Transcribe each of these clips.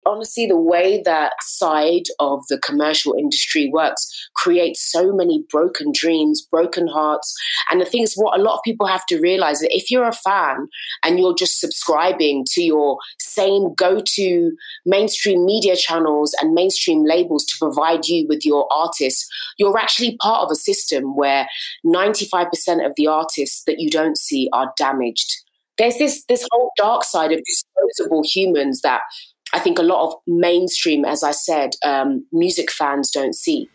honestly, the way that side of the commercial industry works creates so many broken dreams, broken hearts. And the thing is, what a lot of people have to realize that if you're a fan and you're just subscribing to your same go-to mainstream media channels and mainstream labels to provide you with your artists, you're actually part of a system where 95% of the artists that you don't see are damaged. There's this whole dark side of disposable humans that I think a lot of mainstream, as I said, music fans don't see.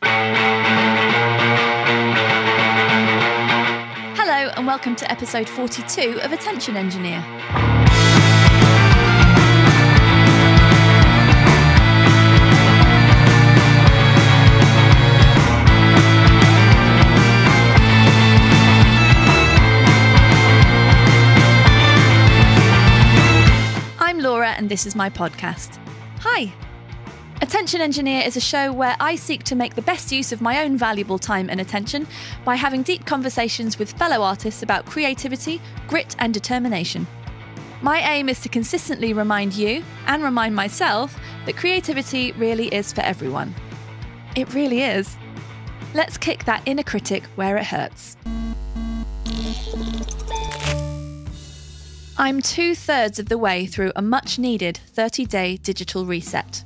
Hello and welcome to episode 42 of Attention Engineer. And this is my podcast. Hi! Attention Engineer is a show where I seek to make the best use of my own valuable time and attention by having deep conversations with fellow artists about creativity, grit and determination. My aim is to consistently remind you, and remind myself, that creativity really is for everyone. It really is. Let's kick that inner critic where it hurts. I'm 2/3 of the way through a much-needed 30-day digital reset.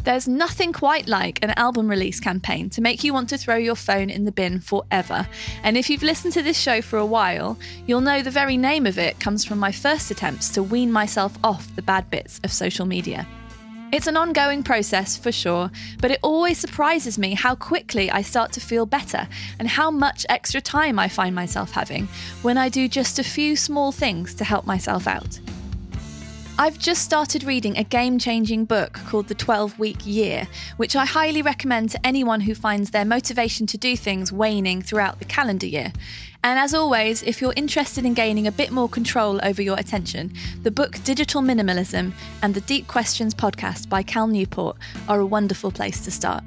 There's nothing quite like an album release campaign to make you want to throw your phone in the bin forever. And if you've listened to this show for a while, you'll know the very name of it comes from my first attempts to wean myself off the bad bits of social media. It's an ongoing process for sure, but it always surprises me how quickly I start to feel better and how much extra time I find myself having when I do just a few small things to help myself out. I've just started reading a game-changing book called The 12-Week Year, which I highly recommend to anyone who finds their motivation to do things waning throughout the calendar year. And as always, if you're interested in gaining a bit more control over your attention, the book Digital Minimalism and the Deep Questions podcast by Cal Newport are a wonderful place to start.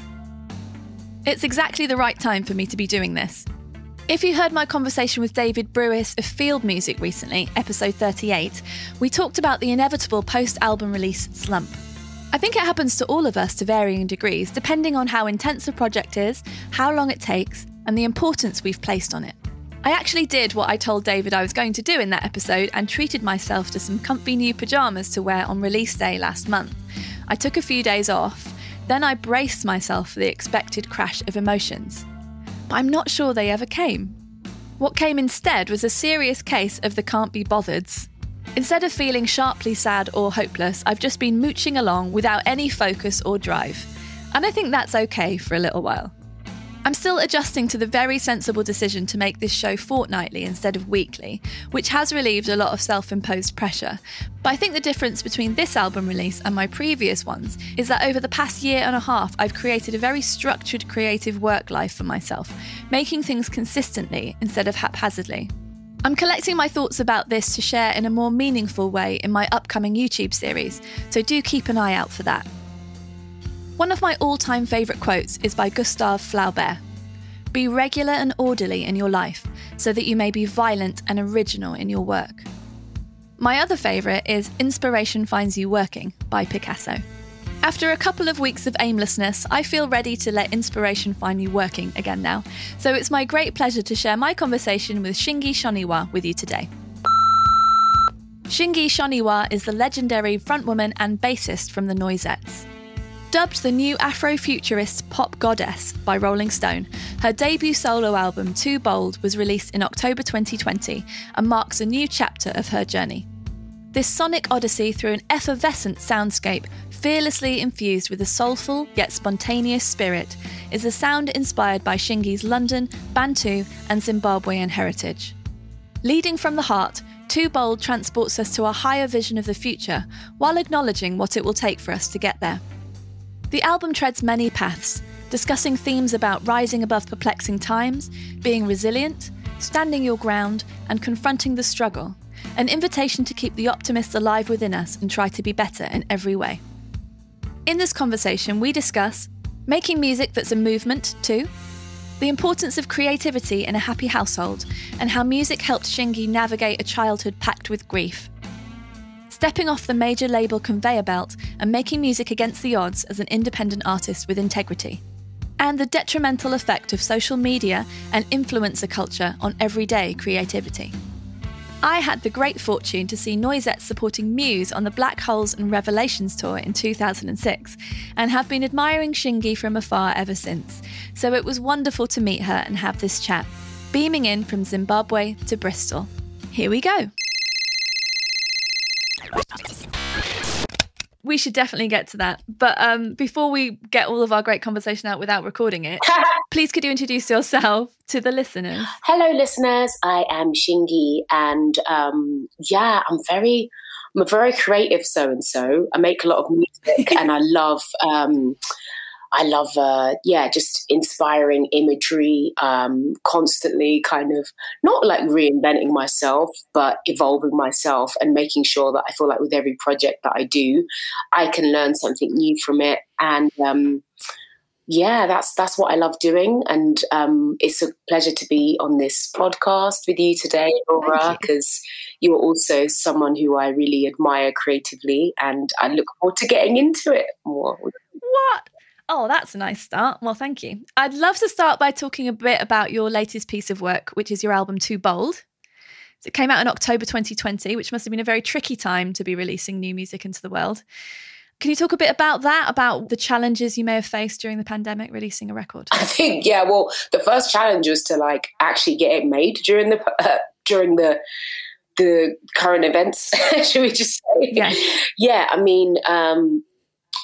It's exactly the right time for me to be doing this. If you heard my conversation with David Brewis of Field Music recently, episode 38, we talked about the inevitable post-album release slump. I think it happens to all of us to varying degrees, depending on how intense a project is, how long it takes, and the importance we've placed on it. I actually did what I told David I was going to do in that episode and treated myself to some comfy new pyjamas to wear on release day last month. I took a few days off, then I braced myself for the expected crash of emotions. But I'm not sure they ever came. What came instead was a serious case of the can't be bothered's. Instead of feeling sharply sad or hopeless, I've just been mooching along without any focus or drive. And I think that's okay for a little while. I'm still adjusting to the very sensible decision to make this show fortnightly instead of weekly, which has relieved a lot of self-imposed pressure. But I think the difference between this album release and my previous ones is that over the past year and a half, I've created a very structured creative work life for myself, making things consistently instead of haphazardly. I'm collecting my thoughts about this to share in a more meaningful way in my upcoming YouTube series, so do keep an eye out for that. One of my all-time favourite quotes is by Gustave Flaubert. Be regular and orderly in your life, so that you may be violent and original in your work. My other favourite is Inspiration Finds You Working by Picasso. After a couple of weeks of aimlessness, I feel ready to let inspiration find me working again now, so it's my great pleasure to share my conversation with Shingai Shoniwa with you today. Shingai Shoniwa is the legendary frontwoman and bassist from the Noisettes. Dubbed the new afrofuturist pop goddess by Rolling Stone, her debut solo album Too Bold was released in October 2020 and marks a new chapter of her journey. This sonic odyssey through an effervescent soundscape, fearlessly infused with a soulful yet spontaneous spirit, is a sound inspired by Shingai's London, Bantu and Zimbabwean heritage. Leading from the heart, Too Bold transports us to a higher vision of the future while acknowledging what it will take for us to get there. The album treads many paths, discussing themes about rising above perplexing times, being resilient, standing your ground, and confronting the struggle, an invitation to keep the optimists alive within us and try to be better in every way. In this conversation, we discuss making music that's a movement too, the importance of creativity in a happy household, and how music helped Shingai navigate a childhood packed with grief. stepping off the major label conveyor belt and making music against the odds as an independent artist with integrity. And the detrimental effect of social media and influencer culture on everyday creativity. I had the great fortune to see Noisettes supporting Muse on the Black Holes and Revelations tour in 2006 and have been admiring Shingai from afar ever since. So it was wonderful to meet her and have this chat, beaming in from Zimbabwe to Bristol. Here we go. We should definitely get to that. But before we get all of our great conversation out without recording it, please could you introduce yourself to the listeners? Hello, listeners. I am Shingai, and I'm a very creative so-and-so. I make a lot of music, and I love just inspiring imagery, constantly kind of not like reinventing myself, but evolving myself and making sure that I feel like with every project that I do, I can learn something new from it. And that's what I love doing. And it's a pleasure to be on this podcast with you today, Laura, because you are also someone who I really admire creatively, and I look forward to getting into it more. What? Oh, that's a nice start. Well, thank you. I'd love to start by talking a bit about your latest piece of work, which is your album Too Bold. So it came out in October 2020, which must have been a very tricky time to be releasing new music into the world. Can you talk a bit about that, about the challenges you may have faced during the pandemic releasing a record? I think, the first challenge was to like actually get it made during the current events, should we just say? Yes. Yeah, I mean,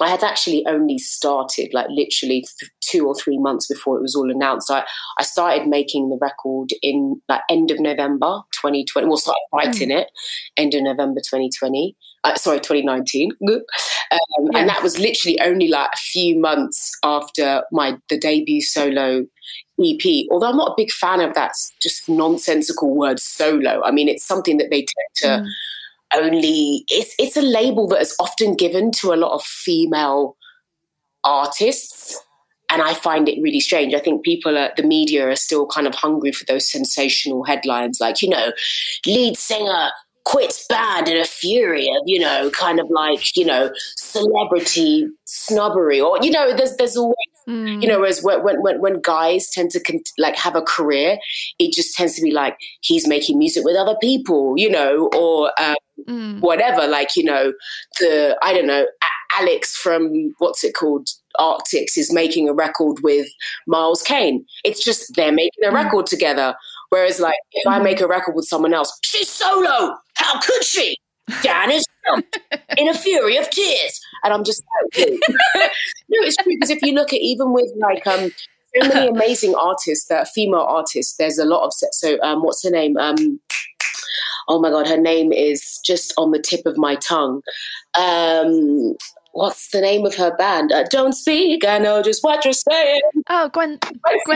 I had actually only started like literally 2 or 3 months before it was all announced. I started making the record in like end of November 2020. Well, started writing it end of November 2019. And that was literally only like a few months after the debut solo EP. Although I'm not a big fan of that just nonsensical word solo. I mean, it's something that they tend to it's a label that is often given to a lot of female artists, and I find it really strange. I think the media are still kind of hungry for those sensational headlines, like, lead singer quits band in a fury of, kind of like, celebrity snobbery, or, there's always, whereas when guys tend to have a career, it just tends to be like, he's making music with other people, or whatever, like, I don't know, Alex from, what's it called, Arctics is making a record with Miles Kane. It's just they're making a record together. Whereas, like, if I make a record with someone else, she's solo. How could she? Dan is in a fury of tears. And I'm just like, no, it's true. Because if you look at even with like so many amazing artists that are female artists, there's a lot of what's her name? Oh my God, her name is just on the tip of my tongue. What's the name of her band? Don't speak, I know just what you're saying. Oh, Gwen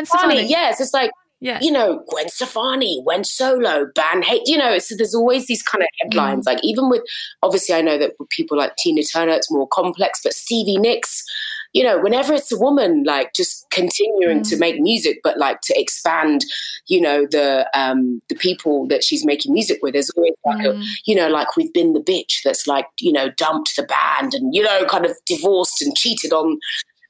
Stefani. Yes, it's like, Gwen Stefani went solo, band hate, so there's always these kind of headlines. Like even with, obviously I know that with people like Tina Turner, it's more complex, but Stevie Nicks, whenever it's a woman, like just continuing to make music, but like to expand, the people that she's making music with, there's always like like we've been the bitch that's like, dumped the band and, kind of divorced and cheated on.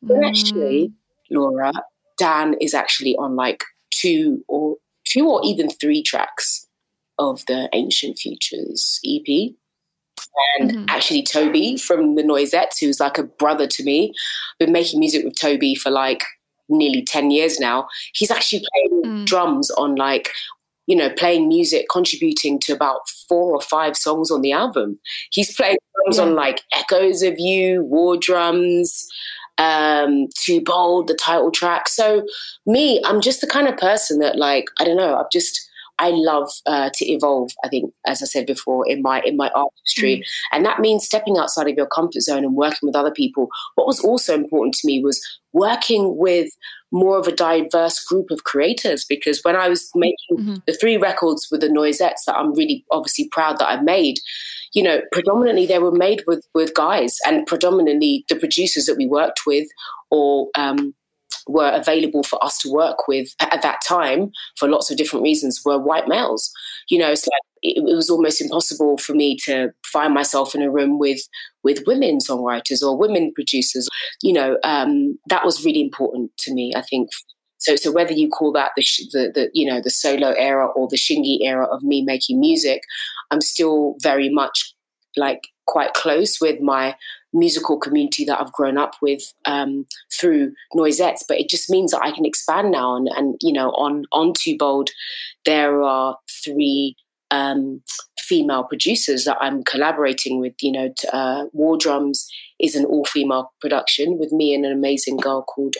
But actually, Laura, Dan is actually on like two or even 3 tracks of the Ancient Futures EP. And actually Toby from the Noisettes, who's like a brother to me, been making music with Toby for like nearly 10 years now. He's actually playing drums on like, playing music, contributing to about 4 or 5 songs on the album. He's playing drums on like Echoes of You, War Drums, Too Bold, the title track. So me, I'm just the kind of person that like, I don't know, I love to evolve, I think, as I said before, in my artistry. And that means stepping outside of your comfort zone and working with other people. What was also important to me was working with more of a diverse group of creators, because when I was making the 3 records with the Noisettes that I'm really obviously proud that I've made, predominantly they were made with guys, and predominantly the producers that we worked with or were available for us to work with at that time for lots of different reasons were white males. You know, it's like it was almost impossible for me to find myself in a room with women songwriters or women producers. You know, that was really important to me, I think. So whether you call that the solo era or the Shingai era of me making music, I'm still very much like quite close with my musical community that I've grown up with through Noisettes. But it just means that I can expand now, and you know, on Too Bold, there are 3 female producers that I'm collaborating with. You know, War Drums is an all-female production with me and an amazing girl called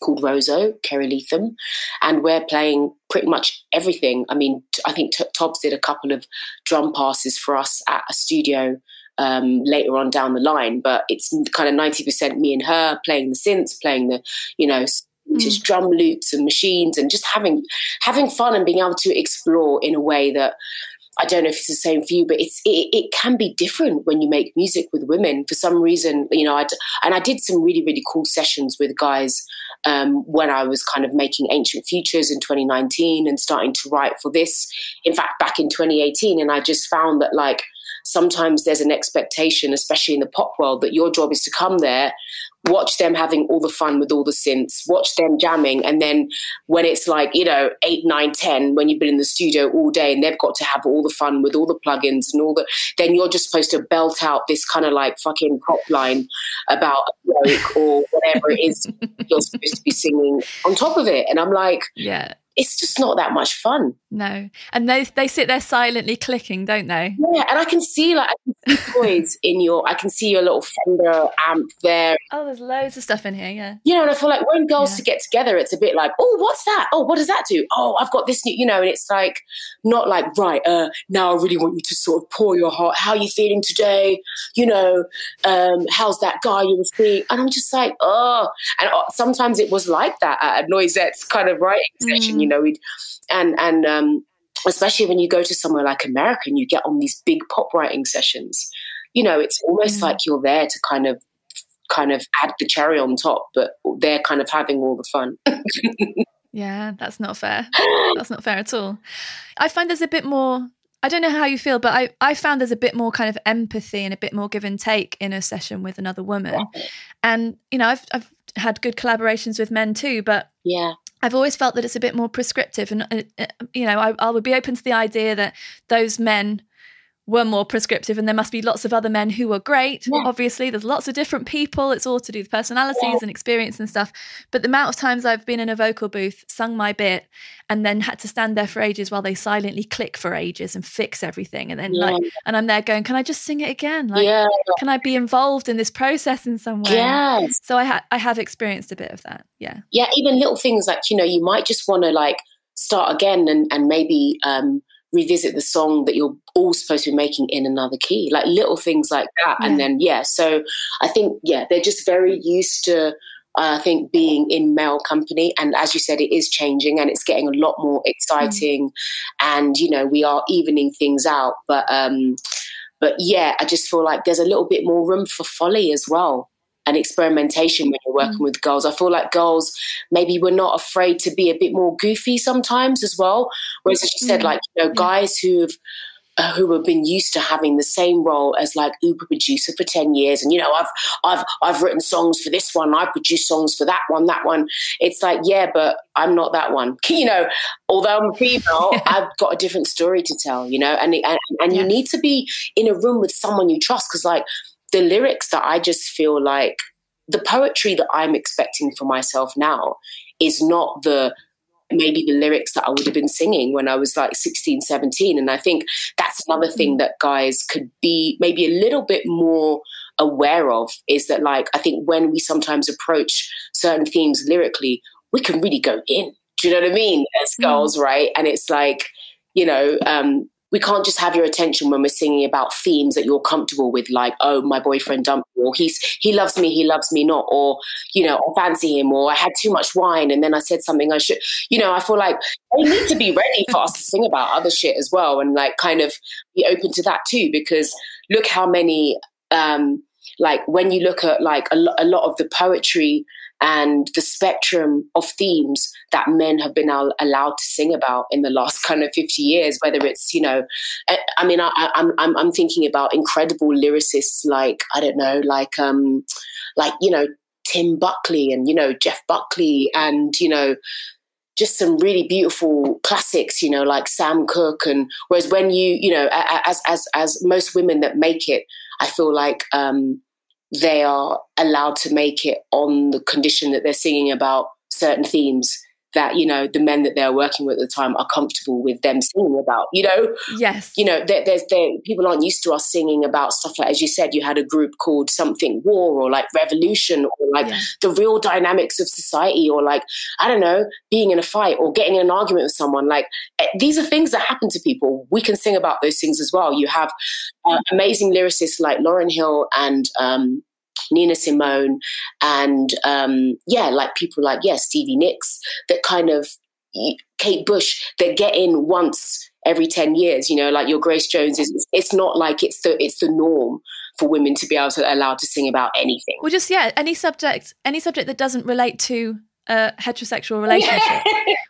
Roso, Kerry Leatham, and we're playing pretty much everything. I mean, I think Tobbs did a couple of drum passes for us at a studio later on down the line, but it's kind of 90% me and her playing the synths, playing the, you know, just drum loops and machines, and just having fun and being able to explore in a way that, I don't know if it's the same for you, but it can be different when you make music with women. For some reason, you know, I did some really, really cool sessions with guys when I was kind of making Ancient Futures in 2019 and starting to write for this, in fact, back in 2018. And I just found that, like, sometimes there's an expectation, especially in the pop world, that your job is to come there, watch them having all the fun with all the synths, watch them jamming, and then when it's like, you know, 8, 9, 10, when you've been in the studio all day and they've got to have all the fun with all the plugins and all the, then you're just supposed to belt out this kind of like fucking pop line about a joke or whatever it is you're supposed to be singing on top of it. And I'm like, yeah, it's just not that much fun. No. And they sit there silently clicking, don't they? Yeah, and I can see toys in I can see your little Fender amp there. Oh, there's loads of stuff in here, yeah. You know, and I feel like when girls to get together, it's a bit like, oh, what's that? Oh, what does that do? Oh, I've got this new, you know, and it's like, not like, right, now I really want you to sort of pour your heart. How are you feeling today? You know, how's that guy you were seeing? And I'm just like, oh. And sometimes it was like that at a Noisettes kind of writing session, you know, especially when you go to somewhere like America and you get on these big pop writing sessions, you know, it's almost like you're there to kind of add the cherry on top, but they're kind of having all the fun. Yeah, that's not fair. That's not fair at all. I find there's a bit more, I don't know how you feel, but I found there's a bit more kind of empathy and a bit more give and take in a session with another woman. And, you know, I've had good collaborations with men too, but yeah, I've always felt that it's a bit more prescriptive, and you know, I would be open to the idea that those men were more prescriptive, and there must be lots of other men who were great. Yeah. Obviously, there's lots of different people. It's all to do with personalities and experience and stuff. But the amount of times I've been in a vocal booth, sung my bit, and then had to stand there for ages while they silently click for ages and fix everything, and then and I'm there going, can I just sing it again? Like, can I be involved in this process in some way? Yes. So I have experienced a bit of that. Yeah. Yeah. Even little things like, you know, you might just want to like start again and maybe revisit the song that you're all supposed to be making in another key, like little things like that. Yeah. And then, so I think, they're just very used to, I think, being in male company. And as you said, it is changing and it's getting a lot more exciting. And, you know, we are evening things out. But yeah, I just feel like there's a little bit more room for folly as well, and experimentation when you're working with girls. I feel like girls, maybe we're not afraid to be a bit more goofy sometimes as well. Whereas, as you said, like, you know, guys who have been used to having the same role as like Uber producer for 10 years. And, you know, I've written songs for this one. I've produced songs for that one. It's like, yeah, but I'm not that one. You know, although I'm female, I've got a different story to tell, you know, and you need to be in a room with someone you trust. 'Cause like, the lyrics that I just feel like, the poetry that I'm expecting for myself now is not maybe the lyrics that I would have been singing when I was like 16, 17. And I think that's another thing that guys could be maybe a little bit more aware of, is that, like, I think when we sometimes approach certain themes lyrically, we can really go in. Do you know what I mean? As girls, right? And it's like, you know, we can't just have your attention when we're singing about themes that you're comfortable with, like, oh, my boyfriend dumped me, or he loves me not, or, you know, I fancy him, or I had too much wine and then I said something I should, you know. I feel like they need to be ready for us to sing about other shit as well, and like kind of be open to that too, because look how many like when you look at like a lot of the poetry and the spectrum of themes that men have been allowed to sing about in the last kind of 50 years, whether it's, you know, I mean, I'm thinking about incredible lyricists like, I don't know, like, you know, Tim Buckley and, you know, Jeff Buckley and, you know, just some really beautiful classics, you know, like Sam Cooke. And whereas when you know, as most women that make it, I feel like they are allowed to make it on the condition that they're singing about certain themes that, you know, the men that they're working with at the time are comfortable with them singing about, you know? Yes. You know, there's people aren't used to us singing about stuff like, as you said, you had a group called something war or like revolution or like the real dynamics of society or like, I don't know, being in a fight or getting in an argument with someone. Like these are things that happen to people. We can sing about those things as well. You have amazing lyricists like Lauryn Hill and Nina Simone and like people like Stevie Nicks that kind of Kate Bush that get in once every 10 years, you know, like your Grace Jones it's not like it's the norm for women to be allowed to sing about anything. Well, just any subject that doesn't relate to a heterosexual relationship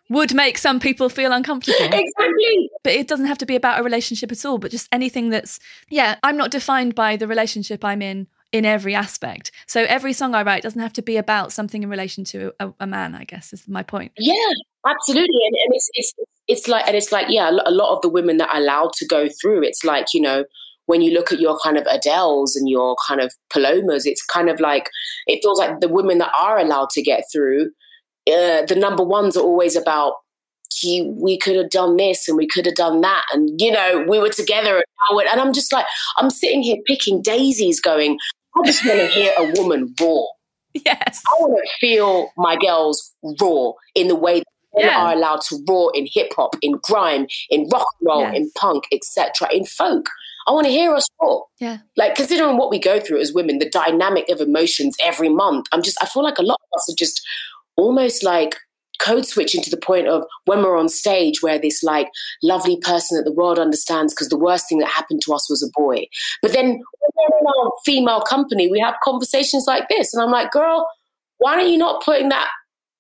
would make some people feel uncomfortable. Exactly. But it doesn't have to be about a relationship at all, but just anything that's I'm not defined by the relationship I'm in every aspect. So every song I write doesn't have to be about something in relation to a man, I guess is my point. Yeah, absolutely. And it's like a lot of the women that are allowed to go through, it's like, you know, when you look at your kind of Adeles and your kind of Palomas, it's kind of like, it feels like the women that are allowed to get through, the number ones are always about, we could have done this and we could have done that. And, you know, we were together. And I'm just like, I'm sitting here picking daisies going, I just want to hear a woman raw. Yes. I want to feel my girls raw in the way that men are allowed to raw in hip hop, in grime, in rock and roll, in punk, etc., in folk. I want to hear us raw. Yeah. Like, considering what we go through as women, the dynamic of emotions every month, I feel like a lot of us are just almost like code switching to the point of when we're on stage where this like lovely person that the world understands because the worst thing that happened to us was a boy. But then when we're in our female company, we have conversations like this. And I'm like, girl, why are you not putting that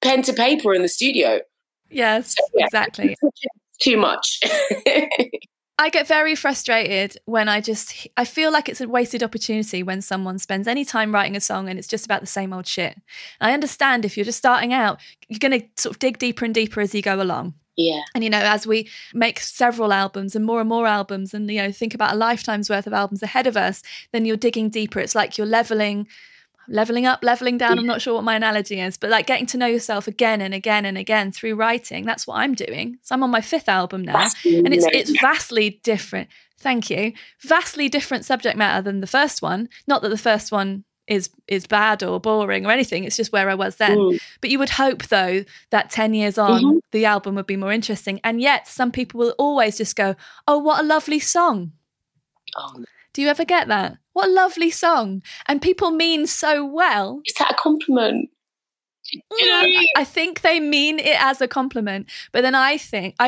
pen to paper in the studio? Yes, exactly. Too much. I get very frustrated when I feel like it's a wasted opportunity when someone spends any time writing a song and it's just about the same old shit. And I understand if you're just starting out, you're going to sort of dig deeper and deeper as you go along. Yeah. And, you know, as we make several albums and more albums and, you know, think about a lifetime's worth of albums ahead of us, then you're digging deeper. It's like you're leveling up, leveling down. I'm not sure what my analogy is, but like getting to know yourself again and again and again through writing. That's what I'm doing. So I'm on my 5th album now, and it's vastly different. Thank you. Vastly different subject matter than the first one. Not that the first one is bad or boring or anything. It's just where I was then. But you would hope, though, that 10 years on, the album would be more interesting. And yet some people will always just go, oh, what a lovely song. Oh. Do you ever get that? What a lovely song. And people mean so well. Is that a compliment? I think they mean it as a compliment. But then I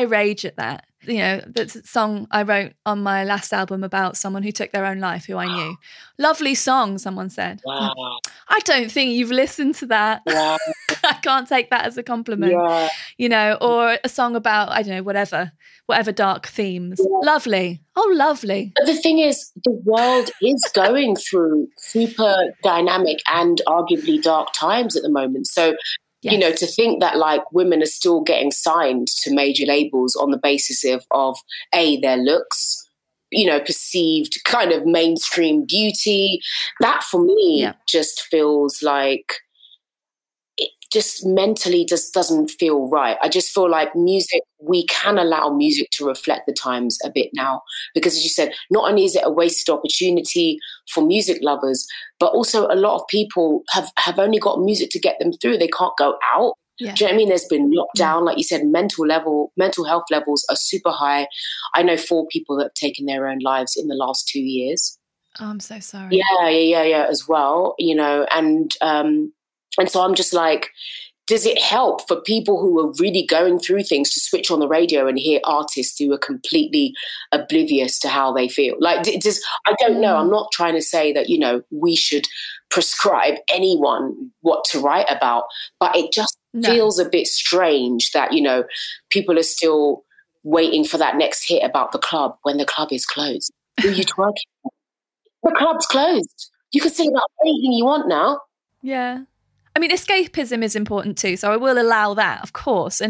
rage at that. You know, that's a song I wrote on my last album about someone who took their own life, who I knew. Lovely song, someone said. Wow. I don't think you've listened to that. Wow. I can't take that as a compliment. Yeah. You know, or a song about, I don't know, whatever dark themes. Yeah. Lovely. Oh, lovely. But the thing is, the world is going through super dynamic and arguably dark times at the moment. So, you know, to think that like women are still getting signed to major labels on the basis of their looks, you know, perceived kind of mainstream beauty, that for me just feels like it just mentally just doesn't feel right. I just feel like music, we can allow music to reflect the times a bit now, because as you said, not only is it a wasted opportunity for music lovers, but also a lot of people have only got music to get them through. They can't go out. Yeah. Do you know what I mean? There's been lockdown, like you said, mental health levels are super high. I know 4 people that have taken their own lives in the last 2 years. Oh, I'm so sorry. Yeah, as well, you know, and so I'm just like, does it help for people who are really going through things to switch on the radio and hear artists who are completely oblivious to how they feel? Like, I don't know. I'm not trying to say that, you know, we should prescribe anyone what to write about, but it just feels a bit strange that, you know, people are still waiting for that next hit about the club when the club is closed. Who are you twerking for? The club's closed. You can sing about anything you want now. Yeah. I mean, escapism is important too, so I will allow that, of course.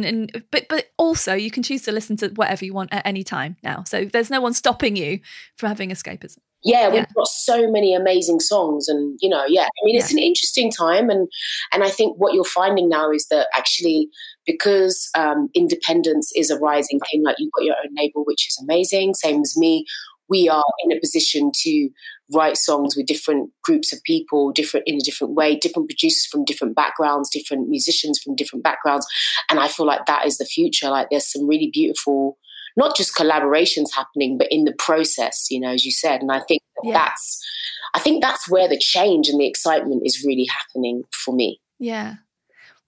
But also, you can choose to listen to whatever you want at any time now. So there's no one stopping you from having escapism. Yeah, we've got so many amazing songs, and you know, I mean, it's an interesting time, and I think what you're finding now is that actually, because independence is a rising thing, like you've got your own label, which is amazing. Same as me, we are in a position to write songs with different groups of people, in a different way, different producers from different backgrounds, different musicians from different backgrounds. And I feel like that is the future. Like there's some really beautiful, not just collaborations happening, but in the process, you know, as you said. And I think that's where the change and the excitement is really happening for me. Yeah.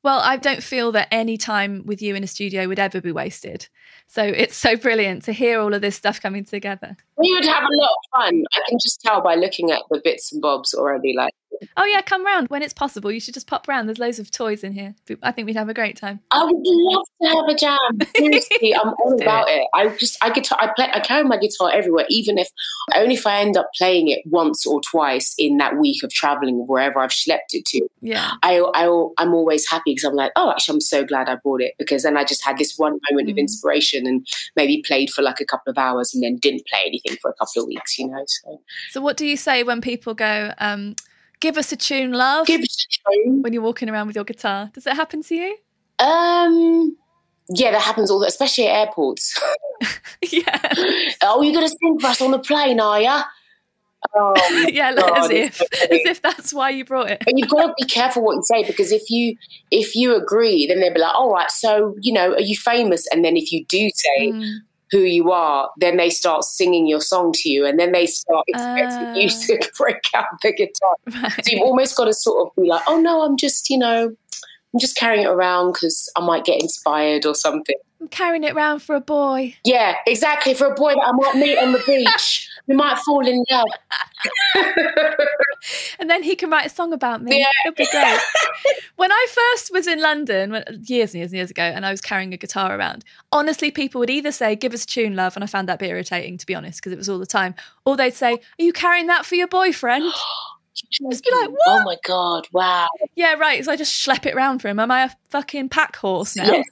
Well, I don't feel that any time with you in a studio would ever be wasted. So it's so brilliant to hear all of this stuff coming together. We would have a lot of fun. I can just tell by looking at the bits and bobs already. Like, oh yeah, come round when it's possible. You should just pop round. There's loads of toys in here. I think we'd have a great time. I would love to have a jam. Seriously, I'm all about it. I carry my guitar everywhere, even if I end up playing it once or twice in that week of traveling wherever I've schlepped it to. Yeah, I'm always happy because I'm like, oh, actually, I'm so glad I bought it, because then I just had this one moment of inspiration and maybe played for like a couple of hours and then didn't play anything for a couple of weeks, you know. So what do you say when people go, give us a tune, love? Give us a tune. When you're walking around with your guitar. Does that happen to you? Yeah, that happens especially at airports. Yeah. Oh, you're going to sing for us on the plane, are you? Oh, yeah, God, as if that's why you brought it. But you've got to be careful what you say, because if you agree, then they'll be like, all right, so, you know, are you famous? And then if you do say who you are, then they start singing your song to you, and then they start expecting you to break out the guitar. Right. So you've almost got to sort of be like, oh no, I'm just carrying it around because I might get inspired or something. I'm carrying it around for a boy. Yeah, exactly, for a boy that I might meet on the beach. We might fall in love. And then he can write a song about me. Yeah. It'll be great. When I first was in London, years and years and years ago, and I was carrying a guitar around, honestly, people would either say, give us a tune, love, and I found that a bit irritating, to be honest, because it was all the time, or they'd say, are you carrying that for your boyfriend? Just be like, what? Oh my God, wow. Yeah, right. So I just schlep it round for him. Am I a fucking pack horse now? Yeah,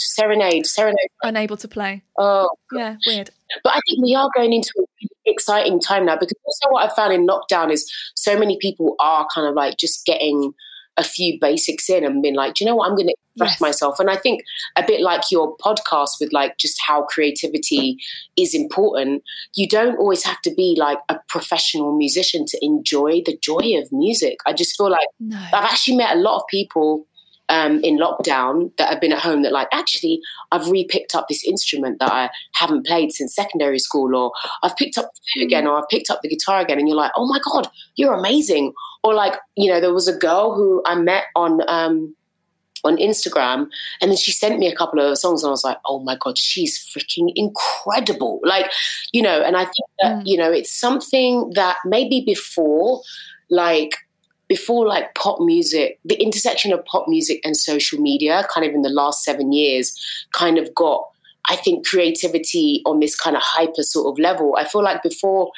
serenade. Unable to play. Oh. Yeah, weird. But I think we are going into an exciting time now, because also what I've found in lockdown is so many people are kind of like just getting a few basics in and been like, do you know what, I'm going to express myself. And I think a bit like your podcast with like just how creativity is important, you don't always have to be like a professional musician to enjoy the joy of music. I just feel like I've actually met a lot of people in lockdown that have been at home that like, actually, I've re-picked up this instrument that I haven't played since secondary school, or I've picked up the flute again, or I've picked up the guitar again, and you're like, oh my God, you're amazing. Or like, you know, there was a girl who I met on Instagram, and then she sent me a couple of songs, and I was like, oh my God, she's freaking incredible. Like, you know, and I think that, you know, it's something that maybe before pop music, the intersection of pop music and social media kind of in the last 7 years kind of got, I think, creativity on this kind of hyper sort of level. I feel like before,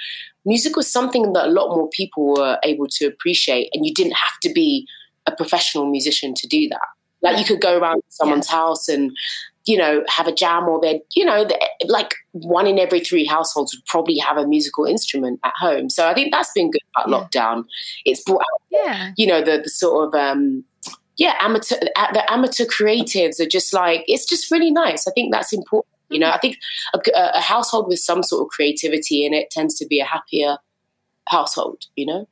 music was something that a lot more people were able to appreciate, and you didn't have to be a professional musician to do that. Like you could go around to someone's house and, you know, have a jam, or they'd, you know, like 1 in every 3 households would probably have a musical instrument at home. So I think that's been good about lockdown. It's brought out, you know, the sort of, amateur creatives are just like, it's just really nice. I think that's important. You know, I think a household with some sort of creativity in it tends to be a happier household, you know?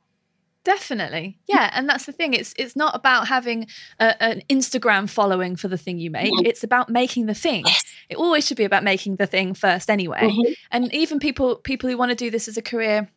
Definitely. Yeah. And that's the thing. It's not about having an Instagram following for the thing you make. It's about making the thing. It always should be about making the thing first anyway. And even people who want to do this as a career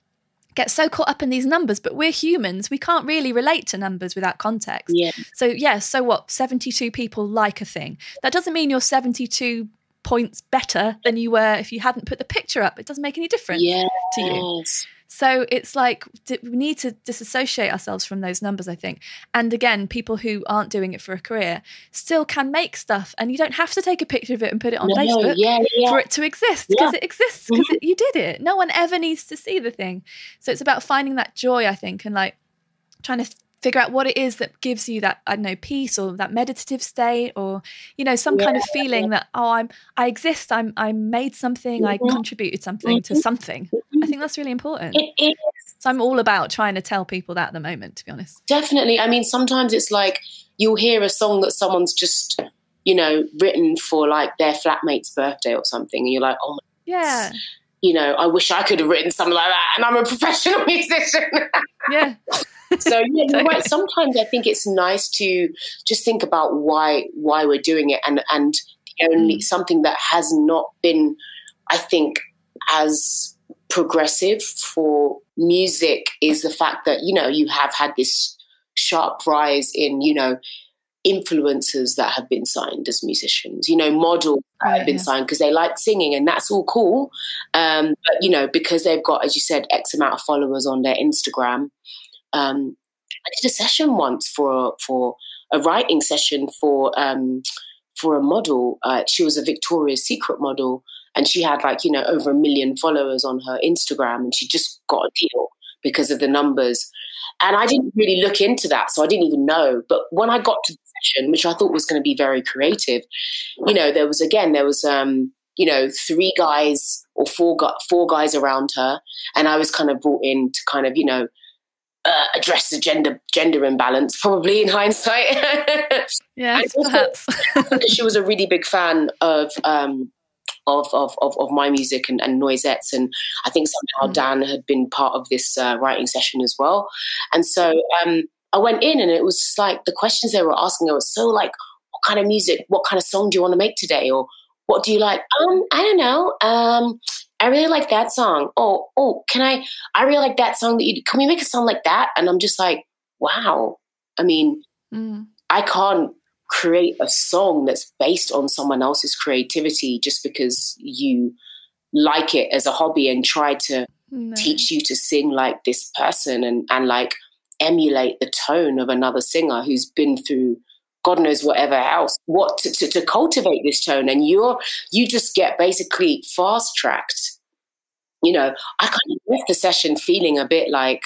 get so caught up in these numbers, but we're humans. We can't really relate to numbers without context. Yeah. So what? 72 people like a thing. That doesn't mean you're 72 points better than you were if you hadn't put the picture up. It doesn't make any difference to you. So it's like we need to disassociate ourselves from those numbers, I think. And again, people who aren't doing it for a career still can make stuff, and you don't have to take a picture of it and put it on Facebook for it to exist, because it exists, because you did it. No one ever needs to see the thing. So it's about finding that joy, I think, and like trying to figure out what it is that gives you that, I don't know, peace, or that meditative state, or, you know, some kind of feeling that, I exist, I made something, I contributed something to something. I think that's really important. So I'm all about trying to tell people that at the moment, to be honest. Definitely. I mean, sometimes it's like you'll hear a song that someone's just, you know, written for like their flatmate's birthday or something, and you're like, oh my God, you know, I wish I could have written something like that, and I'm a professional musician. Yeah. So yeah, you're right. Sometimes I think it's nice to just think about why we're doing it, and the only something that has not been, I think, as progressive for music is the fact that, you know, you have had this sharp rise in, you know, influencers that have been signed as musicians, you know, models that have been signed because they like singing, and that's all cool. But, you know, because they've got, as you said, X amount of followers on their Instagram. I did a session once for a writing session for a model. She was a Victoria's Secret model, and she had like, you know, over 1 million followers on her Instagram, and she just got a deal because of the numbers. And I didn't really look into that, so I didn't even know. But when I got to the session, which I thought was going to be very creative, you know, there was you know, 3 guys or 4 guys around her, and I was kind of brought in to kind of, you know, address the gender imbalance, probably in hindsight. Yes, perhaps. Because she was a really big fan of my music and Noisettes, and I think somehow Dan had been part of this writing session as well. And so I went in, and it was just like the questions they were asking, I was so like, what kind of music, what kind of song do you want to make today? Or what do you like? I don't know. I really like that song. Oh, I really like that song can we make a song like that? And I'm just like, wow. I mean, I can't create a song that's based on someone else's creativity just because you like it as a hobby and try to teach you to sing like this person and like emulate the tone of another singer who's been through God knows whatever else, what to cultivate this tone. And you just get basically fast tracked. You know, I kind of left the session feeling a bit like,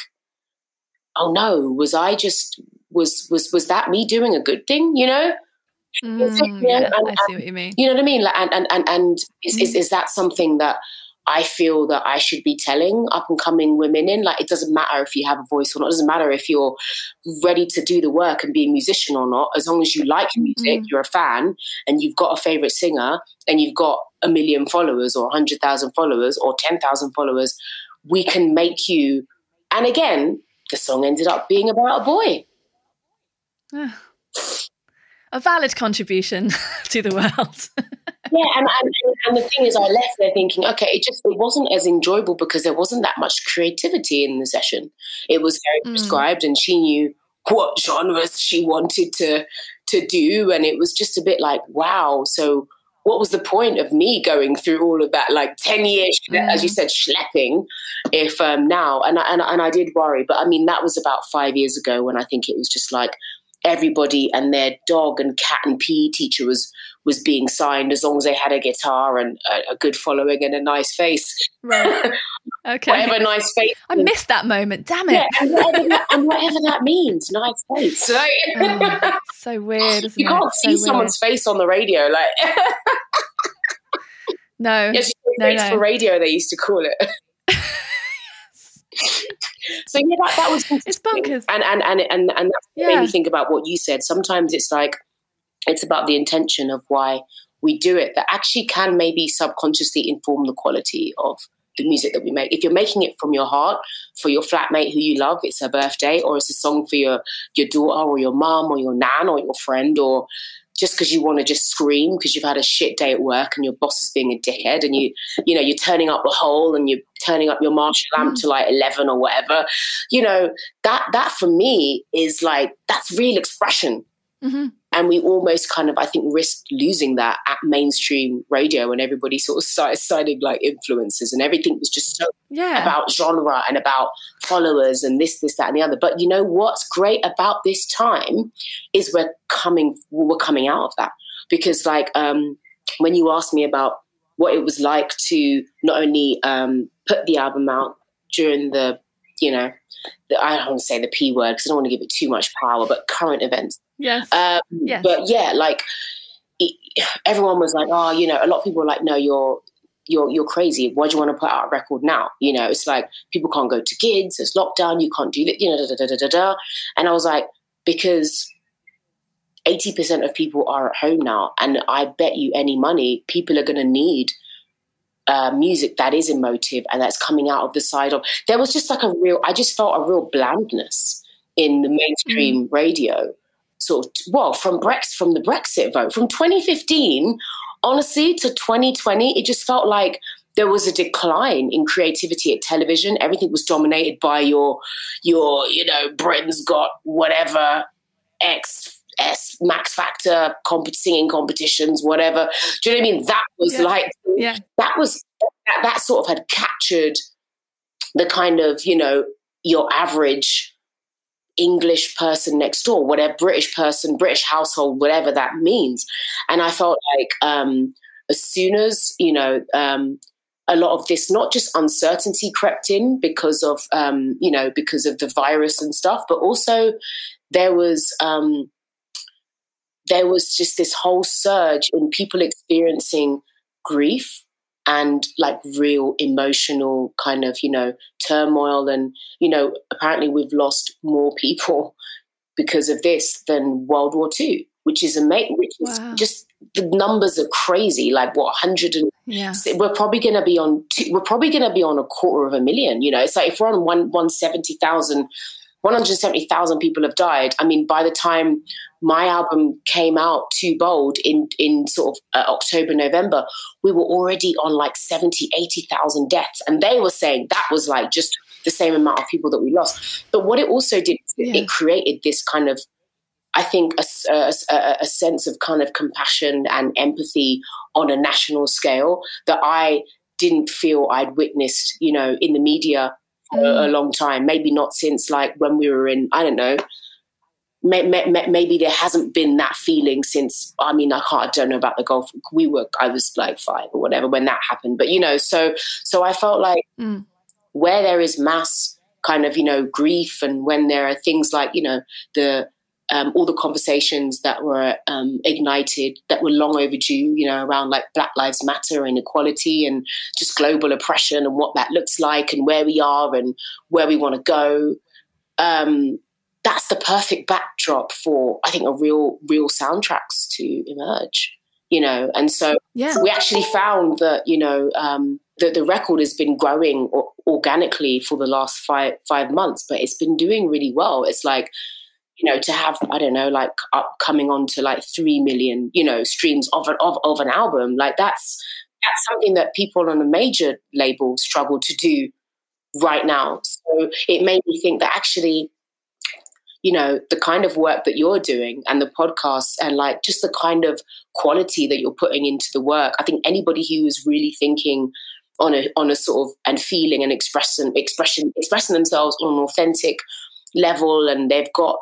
oh no, was that me doing a good thing? You know? I see what you mean. You know what I mean? Like, and is that something that I feel that I should be telling up and coming women in? Like, it doesn't matter if you have a voice or not. It doesn't matter if you're ready to do the work and be a musician or not. As long as you like music, you're a fan, and you've got a favorite singer, and you've got 1 million followers or 100,000 followers or 10,000 followers, we can make you. And again, the song ended up being about a boy. A valid contribution to the world. Yeah, and the thing is, I left there thinking, okay, it wasn't as enjoyable because there wasn't that much creativity in the session. It was very prescribed, and she knew what genres she wanted to do, and it was just a bit like, wow. So what was the point of me going through all of that, like 10 years, as you said, schlepping? If now, and I did worry, but I mean that was about 5 years ago when I think it was just like everybody and their dog and cat and PE teacher was being signed as long as they had a guitar and a good following and a nice face. Right. Okay. Whatever nice face. I missed that moment. Damn it. Yeah, and whatever that means, nice face. Like, so weird, isn't it? You can't see someone's face on the radio. Like, no. Yeah, face for radio, they used to call it. So yeah, that was it's bonkers, and that made me think about what you said. Sometimes it's like it's about the intention of why we do it that actually can maybe subconsciously inform the quality of the music that we make. If you're making it from your heart for your flatmate who you love, it's her birthday, or it's a song for your daughter or your mum or your nan or your friend, or just because you want to just scream because you've had a shit day at work and your boss is being a dickhead, and you're turning up the hole and you're turning up your Marshall lamp to like 11 or whatever, you know, that for me is like, that's real expression. Mm-hmm. And we almost kind of, I think, risked losing that at mainstream radio, and everybody sort of started signing like influencers, and everything was just so about genre and about followers and this, that, and the other. But you know what's great about this time is we're coming out of that, because like when you asked me about what it was like to not only put the album out during the, you know, I don't want to say the P word because I don't want to give it too much power, but current events. Yes. Yes. But yeah, like everyone was like, oh, you know, a lot of people were like, no, you're crazy. Why do you want to put out a record now? You know, it's like people can't go to gigs, there's lockdown, you can't do that, you know, da, da, da, da, da. And I was like, because 80% of people are at home now, and I bet you any money people are going to need music that is emotive and that's coming out of the side of. There was just like I just felt a real blandness in the mainstream radio. Sort of, well, from the Brexit vote, from 2015, honestly, to 2020, it just felt like there was a decline in creativity at television. Everything was dominated by your, you know, Britain's Got Whatever, Max Factor, singing competitions, whatever. Do you know what I mean? That was that sort of had captured the kind of, you know, your average English person next door, whatever, British person, British household, whatever that means. And I felt like as soon as, you know, a lot of this, not just uncertainty crept in because of, you know, because of the virus and stuff, but also there was just this whole surge in people experiencing grief and like real emotional kind of, you know, turmoil. And, you know, apparently we've lost more people because of this than World War II, which is amazing. Just the numbers are crazy. Like what, 100 and we're probably going to be on 250,000. You know, it's like if we're on 170,000 people have died. I mean, by the time my album came out, Too Bold, in sort of October, November, we were already on like 80,000 deaths. And they were saying that was like just the same amount of people that we lost. But what it also did, it created this kind of, I think, a sense of kind of compassion and empathy on a national scale that I didn't feel I'd witnessed, you know, in the media for a long time. Maybe not since like when we were in, I don't know, maybe there hasn't been that feeling since, I mean, I don't know about the Gulf. I was like 5 or whatever when that happened. But, you know, so I felt like where there is mass kind of, you know, grief, and when there are things like, you know, all the conversations that were ignited that were long overdue, you know, around like Black Lives Matter and equality and just global oppression and what that looks like and where we are and where we want to go. That's the perfect backdrop for, I think, a real soundtracks to emerge, you know. And so we actually found that, you know, the record has been growing organically for the last five months, but it's been doing really well. It's like, you know, to have, I don't know, like coming on to like 3 million, you know, streams of an album, like that's something that people on a major label struggle to do right now. So it made me think that actually, you know, the kind of work that you're doing and the podcasts and like just the kind of quality that you're putting into the work, I think anybody who is really thinking on a sort of and feeling and expressing themselves on an authentic level, and they've got,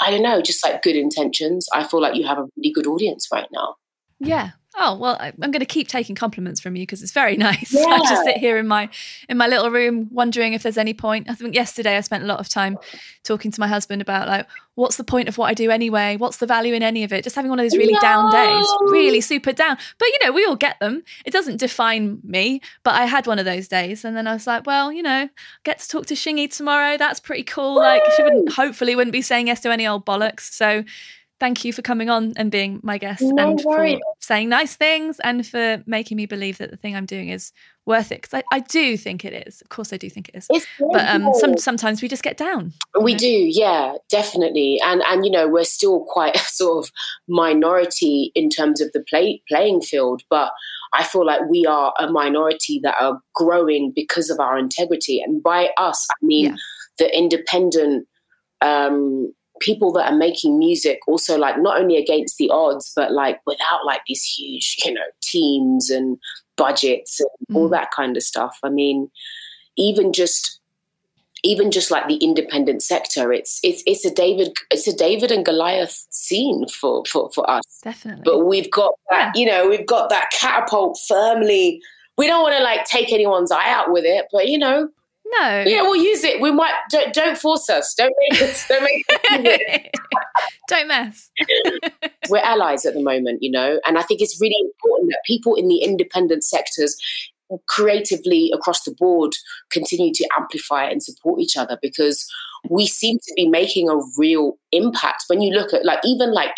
I don't know, just like good intentions, I feel like you have a really good audience right now. Yeah. Oh, well, I'm going to keep taking compliments from you because it's very nice. Yeah. I just sit here in my little room wondering if there's any point. I think yesterday I spent a lot of time talking to my husband about like, what's the point of what I do anyway? What's the value in any of it? Just having one of those really down days, really super down. But, you know, we all get them. It doesn't define me, but I had one of those days. And then I was like, well, you know, get to talk to Shingai tomorrow. That's pretty cool. Like she hopefully wouldn't be saying yes to any old bollocks. So thank you for coming on and being my guest and for saying nice things and for making me believe that the thing I'm doing is worth it. Because I do think it is. Of course I do think it is. But sometimes we just get down. We do, yeah, definitely. And you know, we're still quite a sort of minority in terms of the playing field. But I feel like we are a minority that are growing because of our integrity. And by us, I mean the independent people that are making music also, like, not only against the odds, but like without like these huge, you know, teams and budgets and all that kind of stuff. I mean, even just like the independent sector, it's a David and Goliath scene for us. Definitely. But we've got that, you know, we've got that catapult firmly. We don't want to like take anyone's eye out with it, but, you know, no, yeah, we'll use it. We might. Don't force us. Don't make us. Don't make us use it. Don't mess. We're allies at the moment, you know, and I think it's really important that people in the independent sectors creatively across the board continue to amplify and support each other, because we seem to be making a real impact. When you look at like even like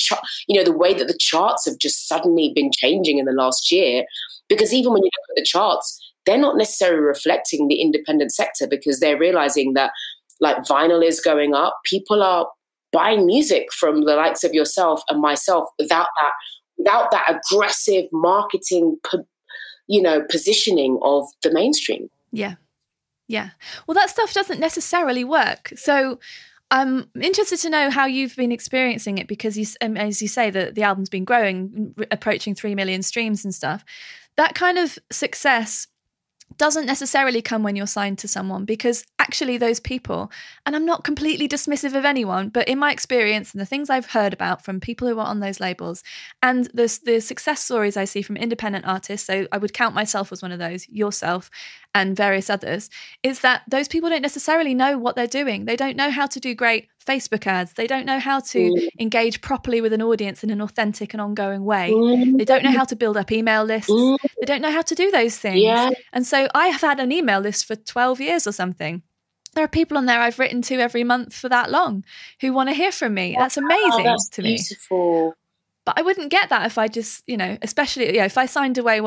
you know, the way that the charts have just suddenly been changing in the last year, because even when you look at the charts, they're not necessarily reflecting the independent sector, because they're realizing that like vinyl is going up. People are buying music from the likes of yourself and myself without that aggressive marketing, you know, positioning of the mainstream. Yeah. Yeah. Well, that stuff doesn't necessarily work. So I'm interested to know how you've been experiencing it, because you, as you say, the album's been growing, approaching 3 million streams and stuff. That kind of success doesn't necessarily come when you're signed to someone, because actually those people, and I'm not completely dismissive of anyone, but in my experience and the things I've heard about from people who are on those labels and the success stories I see from independent artists, so I would count myself as one of those, yourself and various others, is that those people don't necessarily know what they're doing. They don't know how to do great Facebook ads. They don't know how to engage properly with an audience in an authentic and ongoing way. They don't know how to build up email lists. They don't know how to do those things. Yeah. And so I have had an email list for 12 years or something. There are people on there I've written to every month for that long who want to hear from me. That's amazing to me. Beautiful. But I wouldn't get that if I just, you know, especially, if I signed away,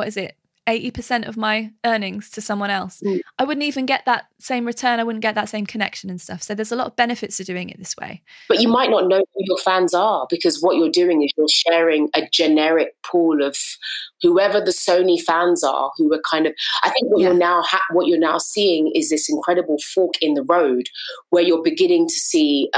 80% of my earnings to someone else, I wouldn't even get that same return. I wouldn't get that same connection and stuff. So there's a lot of benefits to doing it this way. But you might not know who your fans are, because what you're doing is you're sharing a generic pool of whoever the Sony fans are, who are kind of, I think what you're now seeing is this incredible fork in the road where you're beginning to see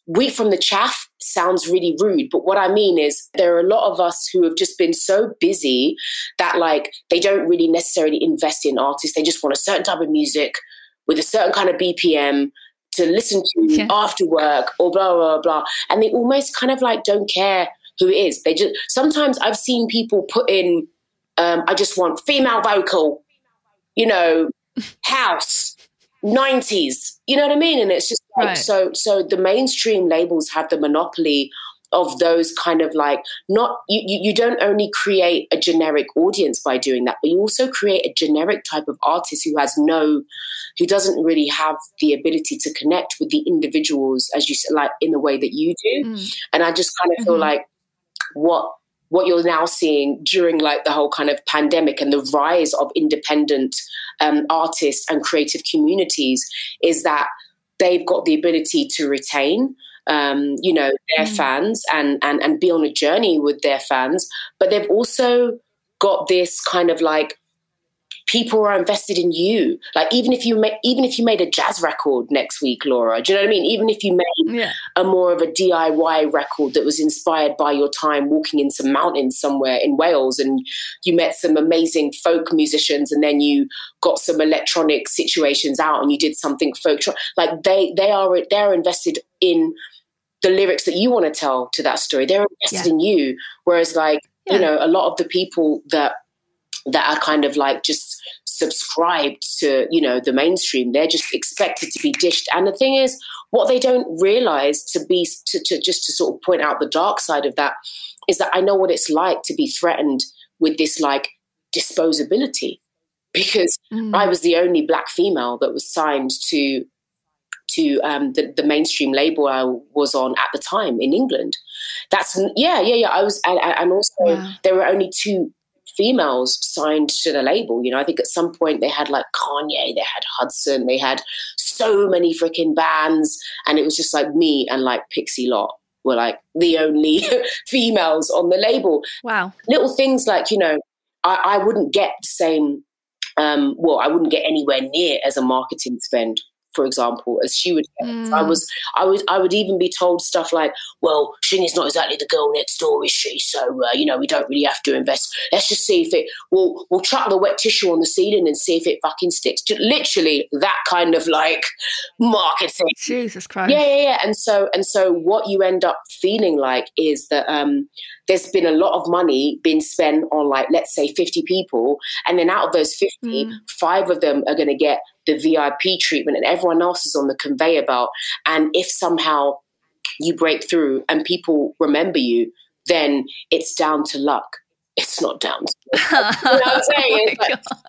wheat from the chaff. Sounds really rude, but what I mean is there are a lot of us who have just been so busy that like they don't really necessarily invest in artists. They just want a certain type of music with a certain kind of BPM to listen to after work or blah, blah, blah. And they almost kind of like don't care who it is. They just, sometimes I've seen people put in, I just want female vocal, you know, house, 90s, you know what I mean? And it's just like, right. So the mainstream labels have the monopoly of those kind of like, not, you don't only create a generic audience by doing that, but you also create a generic type of artist who doesn't really have the ability to connect with the individuals, as you said, like in the way that you do. And I just kind of feel like what you're now seeing during like the whole kind of pandemic and the rise of independent artists and creative communities is that they've got the ability to retain, their fans and be on a journey with their fans. But they've also got this kind of like, people are invested in you. Like even if you made a jazz record next week, Laura, do you know what I mean? Even if you made a more of a DIY record that was inspired by your time walking in some mountains somewhere in Wales, and you met some amazing folk musicians, and then you got some electronic situations out and you did something folk, like they're invested in the lyrics that you want to tell to that story. They're invested in you. Whereas like, you know, a lot of the people that are kind of like just subscribed to, you know, the mainstream, they're just expected to be dished. And the thing is, what they don't realize to sort of point out the dark side of that is that I know what it's like to be threatened with this like disposability, because I was the only Black female that was signed to the mainstream label I was on at the time in England. That's I was, and also there were only 2 females signed to the label. You know, I think at some point they had like Kanye, they had Hudson, they had so many freaking bands, and it was just like me and like Pixie Lott were like the only females on the label. Wow. Little things like, you know, I wouldn't get the same, I wouldn't get anywhere near as a marketing spend, for example, as she would get. I would even be told stuff like, well, Shingai's not exactly the girl next door, is she? So, we don't really have to invest. Let's just see if we'll chuck the wet tissue on the ceiling and see if it fucking sticks. Literally that kind of like marketing. Jesus Christ. Yeah. And so what you end up feeling like is that there's been a lot of money being spent on, like, let's say 50 people. And then out of those 50, 5 of them are going to get the VIP treatment and everyone else is on the conveyor belt. And if somehow you break through and people remember you, then it's down to luck. It's not down to luck. You know what I'm saying?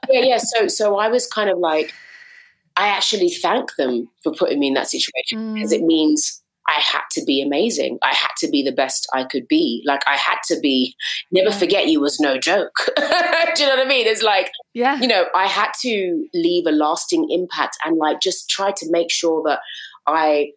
Yeah. So I was kind of like, I actually thank them for putting me in that situation because it means I had to be amazing. I had to be the best I could be. Like, I had to be, never forget you was no joke. Do you know what I mean? It's like, I had to leave a lasting impact and like just try to make sure that I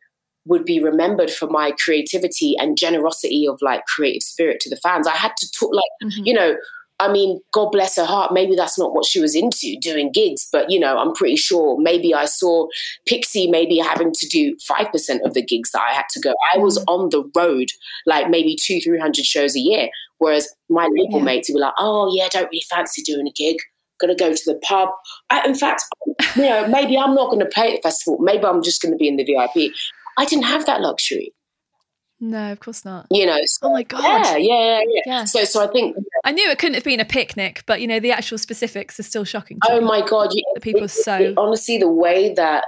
would be remembered for my creativity and generosity of like creative spirit to the fans. I had to talk like, I mean, God bless her heart. Maybe that's not what she was into, doing gigs. But, I'm pretty sure maybe I saw Pixie maybe having to do 5% of the gigs that I had to go. I was on the road, like maybe 200-300 shows a year. Whereas my label mates would be like, oh, yeah, don't really fancy doing a gig. Going to go to the pub. In fact, maybe I'm not going to play at the festival. Maybe I'm just going to be in the VIP. I didn't have that luxury. No, of course not. So, oh my God. Yeah. So I think I knew it couldn't have been a picnic, but the actual specifics are still shocking to me. Oh my God. The people are so honestly, the way that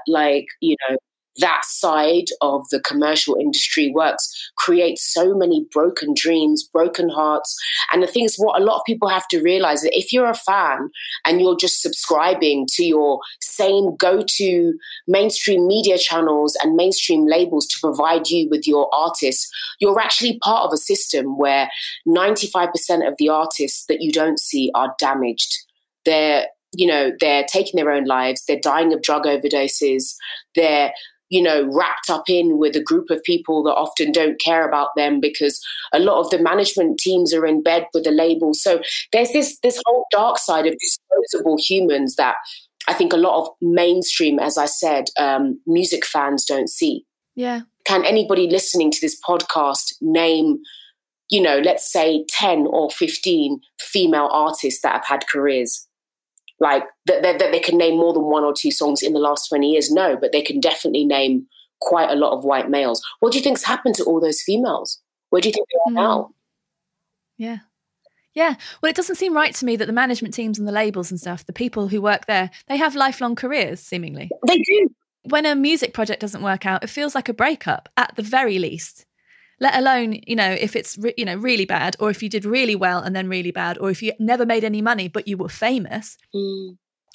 that side of the commercial industry works creates so many broken dreams, broken hearts. And the thing is, what a lot of people have to realize that if you're a fan and you're just subscribing to your same go-to mainstream media channels and mainstream labels to provide you with your artists, you're actually part of a system where 95% of the artists that you don't see are damaged. They're taking their own lives. They're dying of drug overdoses. They're wrapped up in with a group of people that often don't care about them because a lot of the management teams are in bed with the label. So there's this whole dark side of disposable humans that I think a lot of mainstream, as I said, music fans don't see. Yeah. Can anybody listening to this podcast name, let's say 10 or 15 female artists that have had careers? Like that they can name more than 1 or 2 songs in the last 20 years? No, but they can definitely name quite a lot of white males. What do you think's happened to all those females? Where do you think they are now? Yeah. Yeah. Well, it doesn't seem right to me that the management teams and the labels and stuff, the people who work there, they have lifelong careers, seemingly. They do. When a music project doesn't work out, it feels like a breakup at the very least. Let alone, if it's, really bad, or if you did really well and then really bad, or if you never made any money but you were famous.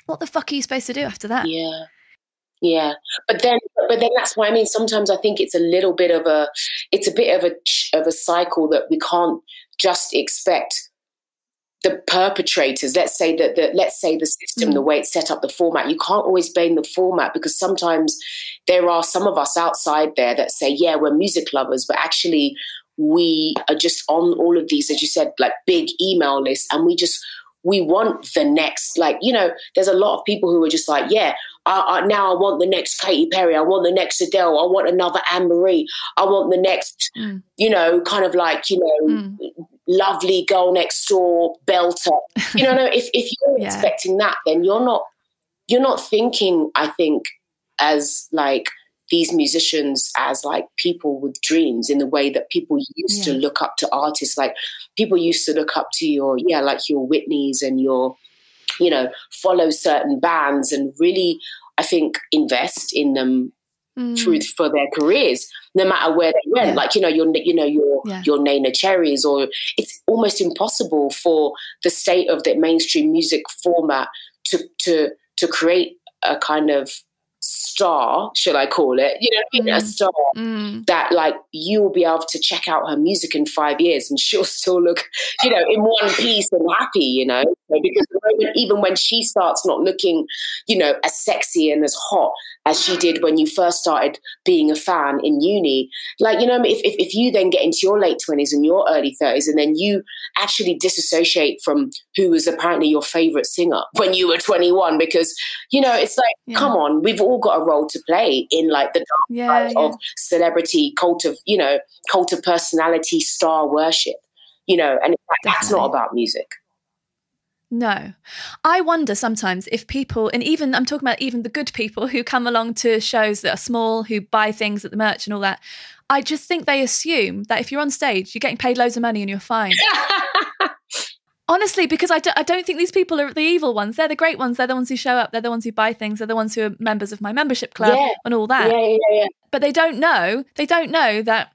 What the fuck are you supposed to do after that? Yeah. But then that's why, I mean, sometimes I think it's a bit of a cycle that we can't just expect the perpetrators. Let's say the system, the way it's set up, the format. You can't always blame the format because sometimes there are some of us outside there that say, yeah, we're music lovers, but actually we are just on all of these, as you said, like big email lists, and we want the next, there's a lot of people who are just like, yeah, now I want the next Katy Perry, I want the next Adele, I want another Anne-Marie, I want the next, lovely girl next door belter. If you're expecting that, then you're not thinking, I think, as like these musicians as like people with dreams in the way that people used to look up to artists. Like people used to look up to your Whitneys and your, follow certain bands and really, I think, invest in them for their careers, no matter where they went. Like, your Nana Cherries, or it's almost impossible for the state of the mainstream music format to create a kind of star, should I call it? A star that like you will be able to check out her music in 5 years and she'll still look, in one piece and happy, Because the moment, even when she starts not looking, you know, as sexy and as hot as she did when you first started being a fan in uni, like, you know, if you then get into your late 20s and your early 30s and then you actually disassociate from who was apparently your favorite singer when you were 21, because, you know, it's like, come on, we've all got a role to play in like the dark side of celebrity, cult of personality, star worship, you know, and that's not about music. No. I wonder sometimes if people, and even I'm talking about even the good people who come along to shows that are small, who buy things at the merch and all that, I just think they assume that if you're on stage, you're getting paid loads of money and you're fine. Honestly, because I don't think these people are the evil ones. They're the great ones. They're the ones who show up. They're the ones who buy things. They're the ones who are members of my membership club and all that. Yeah. But they don't know that,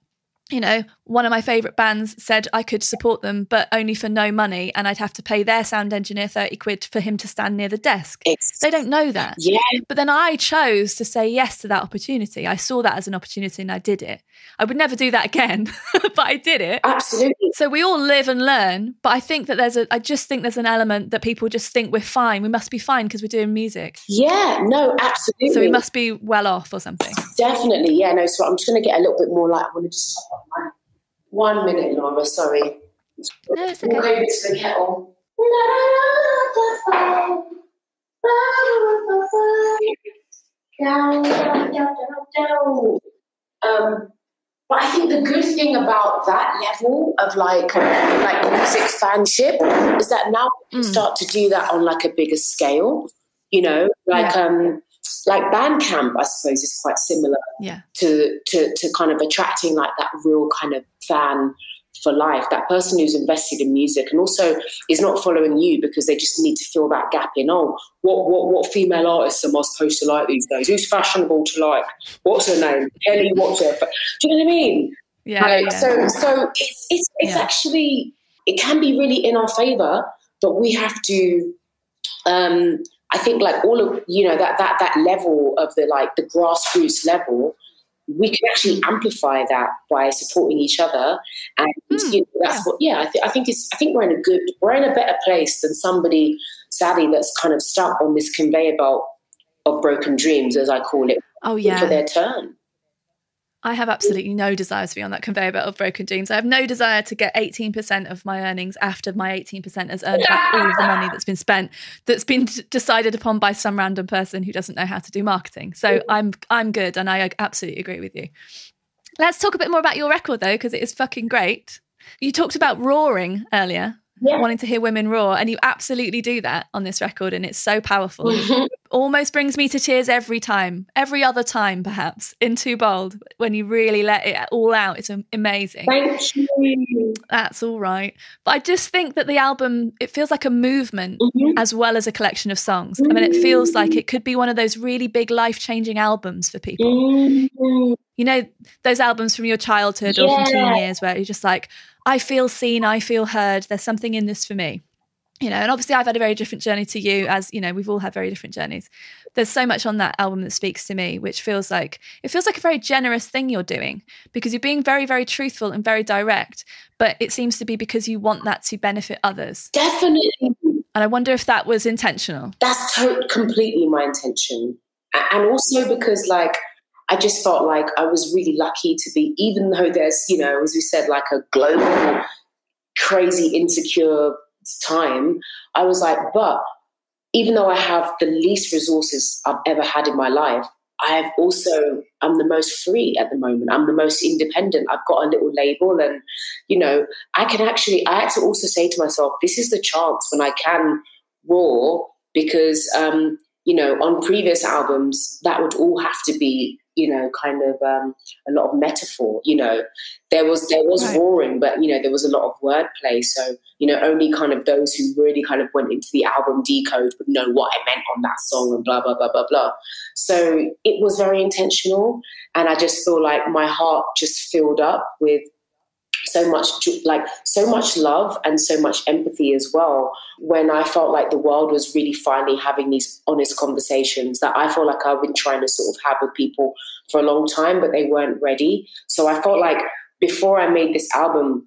you know, one of my favourite bands said I could support them, but only for no money, and I'd have to pay their sound engineer 30 quid for him to stand near the desk. They don't know that. Yeah. But then I chose to say yes to that opportunity. I saw that as an opportunity and I did it. I would never do that again, but I did it. Absolutely. So we all live and learn, but I think that I just think there's an element that people just think we're fine. We must be fine because we're doing music. Yeah, no, absolutely. So we must be well off or something. Definitely, yeah, no, so I'm just going to get a little bit more I want to just top up my 1 minute, Laura, sorry. No, it's okay. Walk over to the kettle. But I think the good thing about that level of like music fanship is that now we can start to do that on like a bigger scale, you know, like Bandcamp, I suppose, is quite similar to kind of attracting like that real kind of fan for life, that person who's invested in music and also is not following you because they just need to fill that gap in, what female artists am I supposed to like these days? Who's fashionable to like? What's her name? Kelly, what's her? Do you know what I mean? Yeah. So it's actually, it can be really in our favour, but we have to I think like all of, you know, that level of the grassroots level, we can actually amplify that by supporting each other. And you know, that's what, I think we're in a better place than somebody, sadly, that's kind of stuck on this conveyor belt of broken dreams, as I call it, for their turn. I have absolutely no desire to be on that conveyor belt of broken dreams. I have no desire to get 18% of my earnings after my 18% has earned back all of the money that's been spent, that's been decided upon by some random person who doesn't know how to do marketing. So I'm good, and I absolutely agree with you. Let's talk a bit more about your record, though, because it is fucking great. You talked about roaring earlier. Wanting to hear women roar, and you absolutely do that on this record, and it's so powerful. Almost brings me to tears every other time perhaps, in Too Bold, when you really let it all out. It's amazing. Thank you. That's all right. But I just think that the album, it feels like a movement as well as a collection of songs. I mean, it feels like it could be one of those really big life-changing albums for people. You know, those albums from your childhood or from teen years where you're just like, I feel seen, I feel heard, there's something in this for me. You know, and obviously I've had a very different journey to you, as, you know, we've all had very different journeys. There's so much on that album that speaks to me, which feels like a very generous thing you're doing, because you're being very, very truthful and very direct, but it seems to be because you want that to benefit others. Definitely. And I wonder if that was intentional. That's completely my intention. And also because like, I just felt like I was really lucky to be, even though there's, you know, as we said, like a global, crazy, insecure time, I was like, but even though I have the least resources I've ever had in my life, I'm the most free at the moment. I'm the most independent. I've got a little label and, you know, I had to also say to myself, this is the chance when I can roar, because, you know, on previous albums, that would all have to be, you know, kind of a lot of metaphor. You know, there was roaring, but, you know, there was a lot of wordplay. So, you know, only kind of those who really kind of went into the album decode would know what I meant on that song and blah, blah, blah, blah, blah. So it was very intentional. And I just feel like my heart just filled up with so much love and so much empathy as well, when I felt like the world was really finally having these honest conversations that I feel like I've been trying to sort of have with people for a long time, but they weren't ready. So I felt like before I made this album,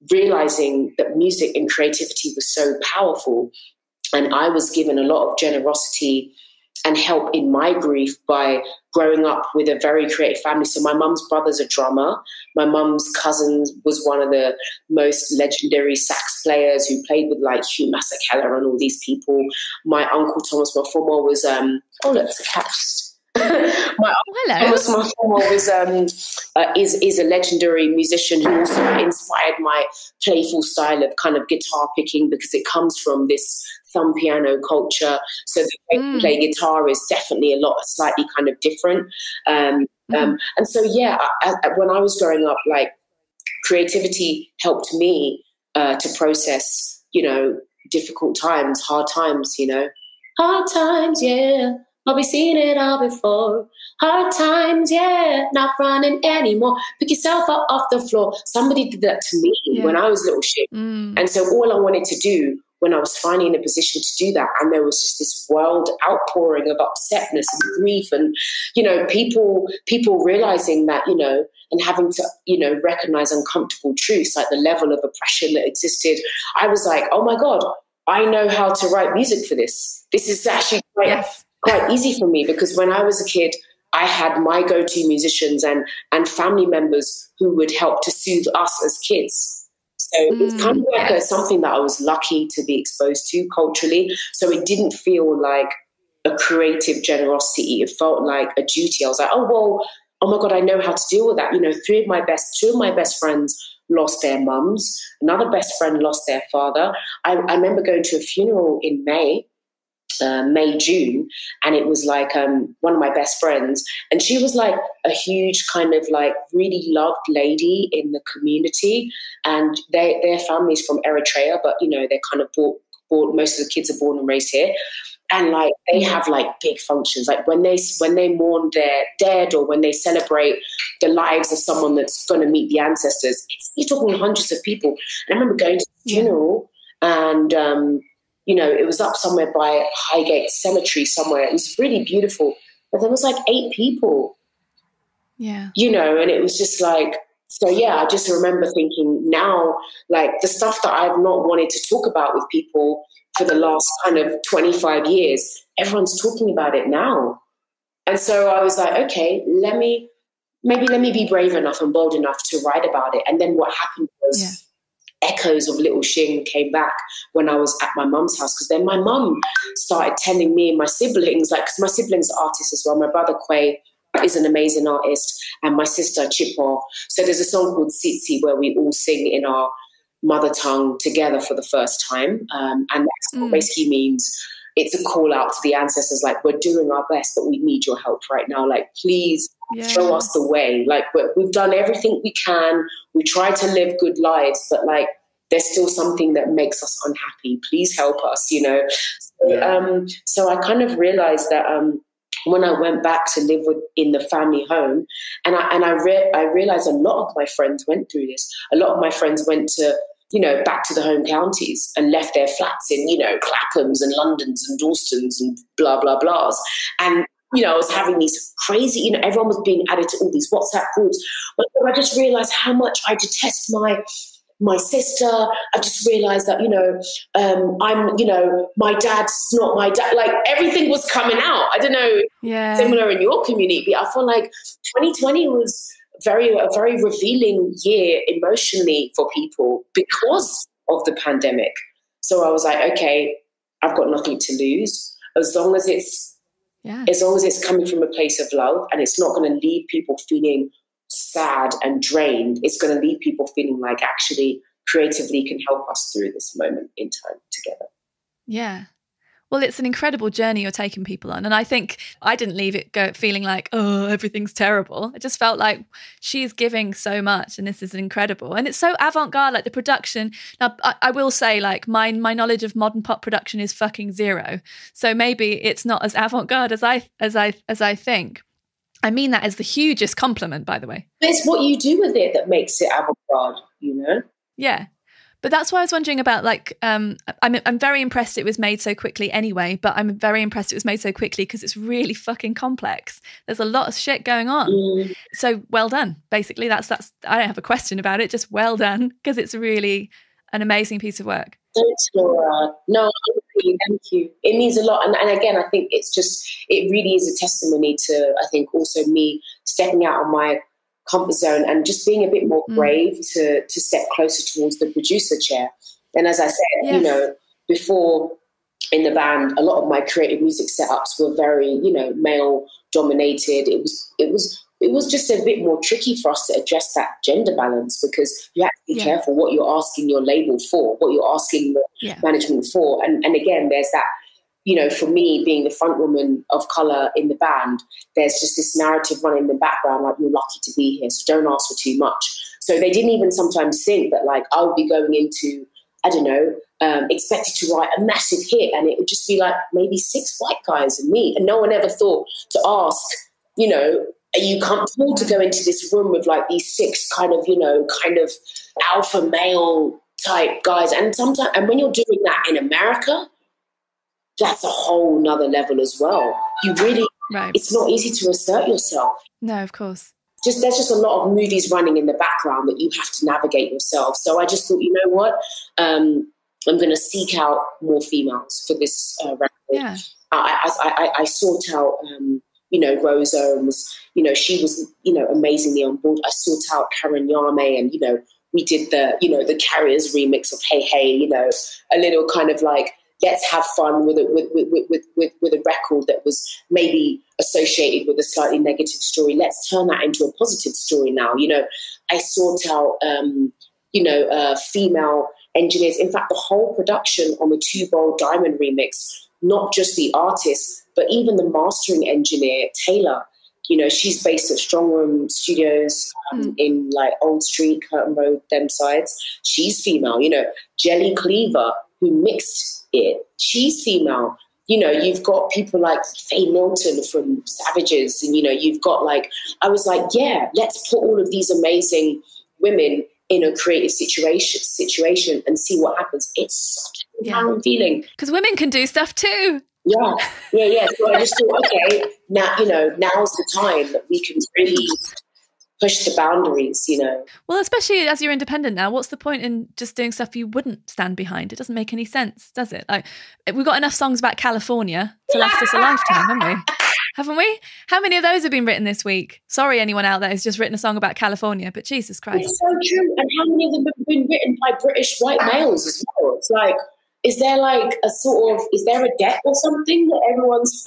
realizing that music and creativity was so powerful. And I was given a lot of generosity and help in my grief by growing up with a very creative family. So my mum's brother's a drummer. My mum's cousin was one of the most legendary sax players who played with like Hugh Masekela and all these people. My uncle Thomas Mafumo was, oh look, it's a cat. My uncle Thomas Mafumo is a legendary musician who also inspired my playful style of kind of guitar picking, because it comes from this thumb piano culture. So the way to play guitar is definitely slightly kind of different. And so, yeah, when I was growing up, like, creativity helped me to process, difficult times, hard times, hard times, yeah. I'll be seeing it all before. Hard times, yeah, not running anymore. Pick yourself up off the floor. Somebody did that to me when I was little shit. And so all I wanted to do when I was finally in a position to do that, and there was just this world outpouring of upsetness and grief and, people realizing that, and having to, recognize uncomfortable truths, like the level of oppression that existed. I was like, oh my God, I know how to write music for this. This is actually quite easy for me, because when I was a kid, I had my go-to musicians and family members who would help to soothe us as kids. So it's kind of like something that I was lucky to be exposed to culturally. So it didn't feel like a creative generosity. It felt like a duty. I was like, oh my God, I know how to deal with that. Two of my best friends lost their mums. Another best friend lost their father. I remember going to a funeral in May, June, and it was like one of my best friends, and she was like a huge kind of like really loved lady in the community, and their family's from Eritrea, but they're kind of born, most of the kids are born and raised here, and like they have like big functions, like when they mourn their dead or when they celebrate the lives of someone that's going to meet the ancestors, you're talking hundreds of people. And I remember going to the funeral, and it was up somewhere by Highgate Cemetery somewhere. It was really beautiful. But there was like 8 people. Yeah. And it was just like, so yeah, I just remember thinking now, like the stuff that I've not wanted to talk about with people for the last kind of 25 years, everyone's talking about it now. And so I was like, okay, let me be brave enough and bold enough to write about it. And then what happened was, echoes of Little Shing came back when I was at my mum's house, because then my mum started telling me and my siblings, like, because my siblings are artists as well. My brother Quay is an amazing artist, and my sister Chipo. So there's a song called Tsitsi where we all sing in our mother tongue together for the first time, and that basically means it's a call out to the ancestors, like, we're doing our best, but we need your help right now. Like, please show us the way. Like, we've done everything we can. We try to live good lives, but like, there's still something that makes us unhappy. Please help us, So I kind of realized that when I went back to live in the family home, and I realized a lot of my friends went through this. A lot of my friends went to, back to the home counties and left their flats in, Claphams and Londons and Dalstons and blah, blah, blahs. And, I was having these crazy, everyone was being added to all these WhatsApp groups. But I just realized how much I detest my sister. I just realized that, my dad's not my dad. Like, everything was coming out. I don't know, similar in your community, but I feel like 2020 was a very revealing year emotionally for people because of the pandemic. So I was like, okay, I've got nothing to lose. As long as it's coming from a place of love, and it's not going to leave people feeling sad and drained, it's going to leave people feeling like actually creatively can help us through this moment in time together. Yeah. Well, it's an incredible journey you're taking people on. And I think I didn't leave it feeling like, oh, everything's terrible. I just felt like she's giving so much, and this is incredible. And it's so avant-garde, like the production. Now, I will say, like, my knowledge of modern pop production is fucking zero. So maybe it's not as avant-garde as I think. I mean that as the hugest compliment, by the way. It's what you do with it that makes it avant-garde, Yeah. But that's why I was wondering about, like, I'm very impressed it was made so quickly anyway, but I'm very impressed it was made so quickly because it's really fucking complex. There's a lot of shit going on. So well done. Basically, that's I don't have a question about it, just well done, because it's really an amazing piece of work. Thanks, Laura. No, honestly, thank you. It means a lot. And again, I think it really is a testimony to, I think, also me stepping out of my comfort zone and just being a bit more brave to step closer towards the producer chair. And as I said, Yes. Before in the band, a lot of my creative music setups were very, male dominated. It was just a bit more tricky for us to address that gender balance, because you have to be careful what you're asking your label for, what you're asking the management for. And again, there's that, for me, being the front woman of colour in the band, there's just this narrative running in the background, like, you're lucky to be here, so don't ask for too much. So they didn't even sometimes think that, like, I would be going into, I don't know, expected to write a massive hit, and it would just be like maybe 6 white guys and me. And no one ever thought to ask, are you comfortable to go into this room with like these 6 kind of alpha male type guys? And sometimes, and when you're doing that in America, that's a whole nother level as well. You really, it's not easy to assert yourself. No, of course. There's just a lot of movies running in the background that you have to navigate yourself. So I just thought, you know what? I'm going to seek out more females for this record. Yeah. I sought out, Rosa, and was, she was, amazingly on board. I sought out Karen Yame, and, we did the Carriers remix of Hey Hey, a little kind of like, let's have fun with a record that was maybe associated with a slightly negative story. Let's turn that into a positive story now. I sought out, female engineers. In fact, the whole production on the Two Bowl Diamond remix, not just the artist, but even the mastering engineer, Taylor. She's based at Strongroom Studios in like Old Street, Curtin Road, them sides. She's female. Jelly Cleaver, who mixed it, she's female. You've got people like Faye Milton from Savages, and you've got like, I was like, yeah, let's put all of these amazing women in a creative situation and see what happens. It's such an empowering feeling, because women can do stuff too. Yeah. So I just thought, okay, now now's the time that we can really push the boundaries, Well, especially as you're independent now, what's the point in just doing stuff you wouldn't stand behind? It doesn't make any sense, does it? Like, we've got enough songs about California to last us a lifetime, haven't we? Haven't we? How many of those have been written this week? Sorry, anyone out there who's just written a song about California, but Jesus Christ. It's so true. And how many of them have been written by British white males as well? It's like, is there like is there a debt or something that everyone's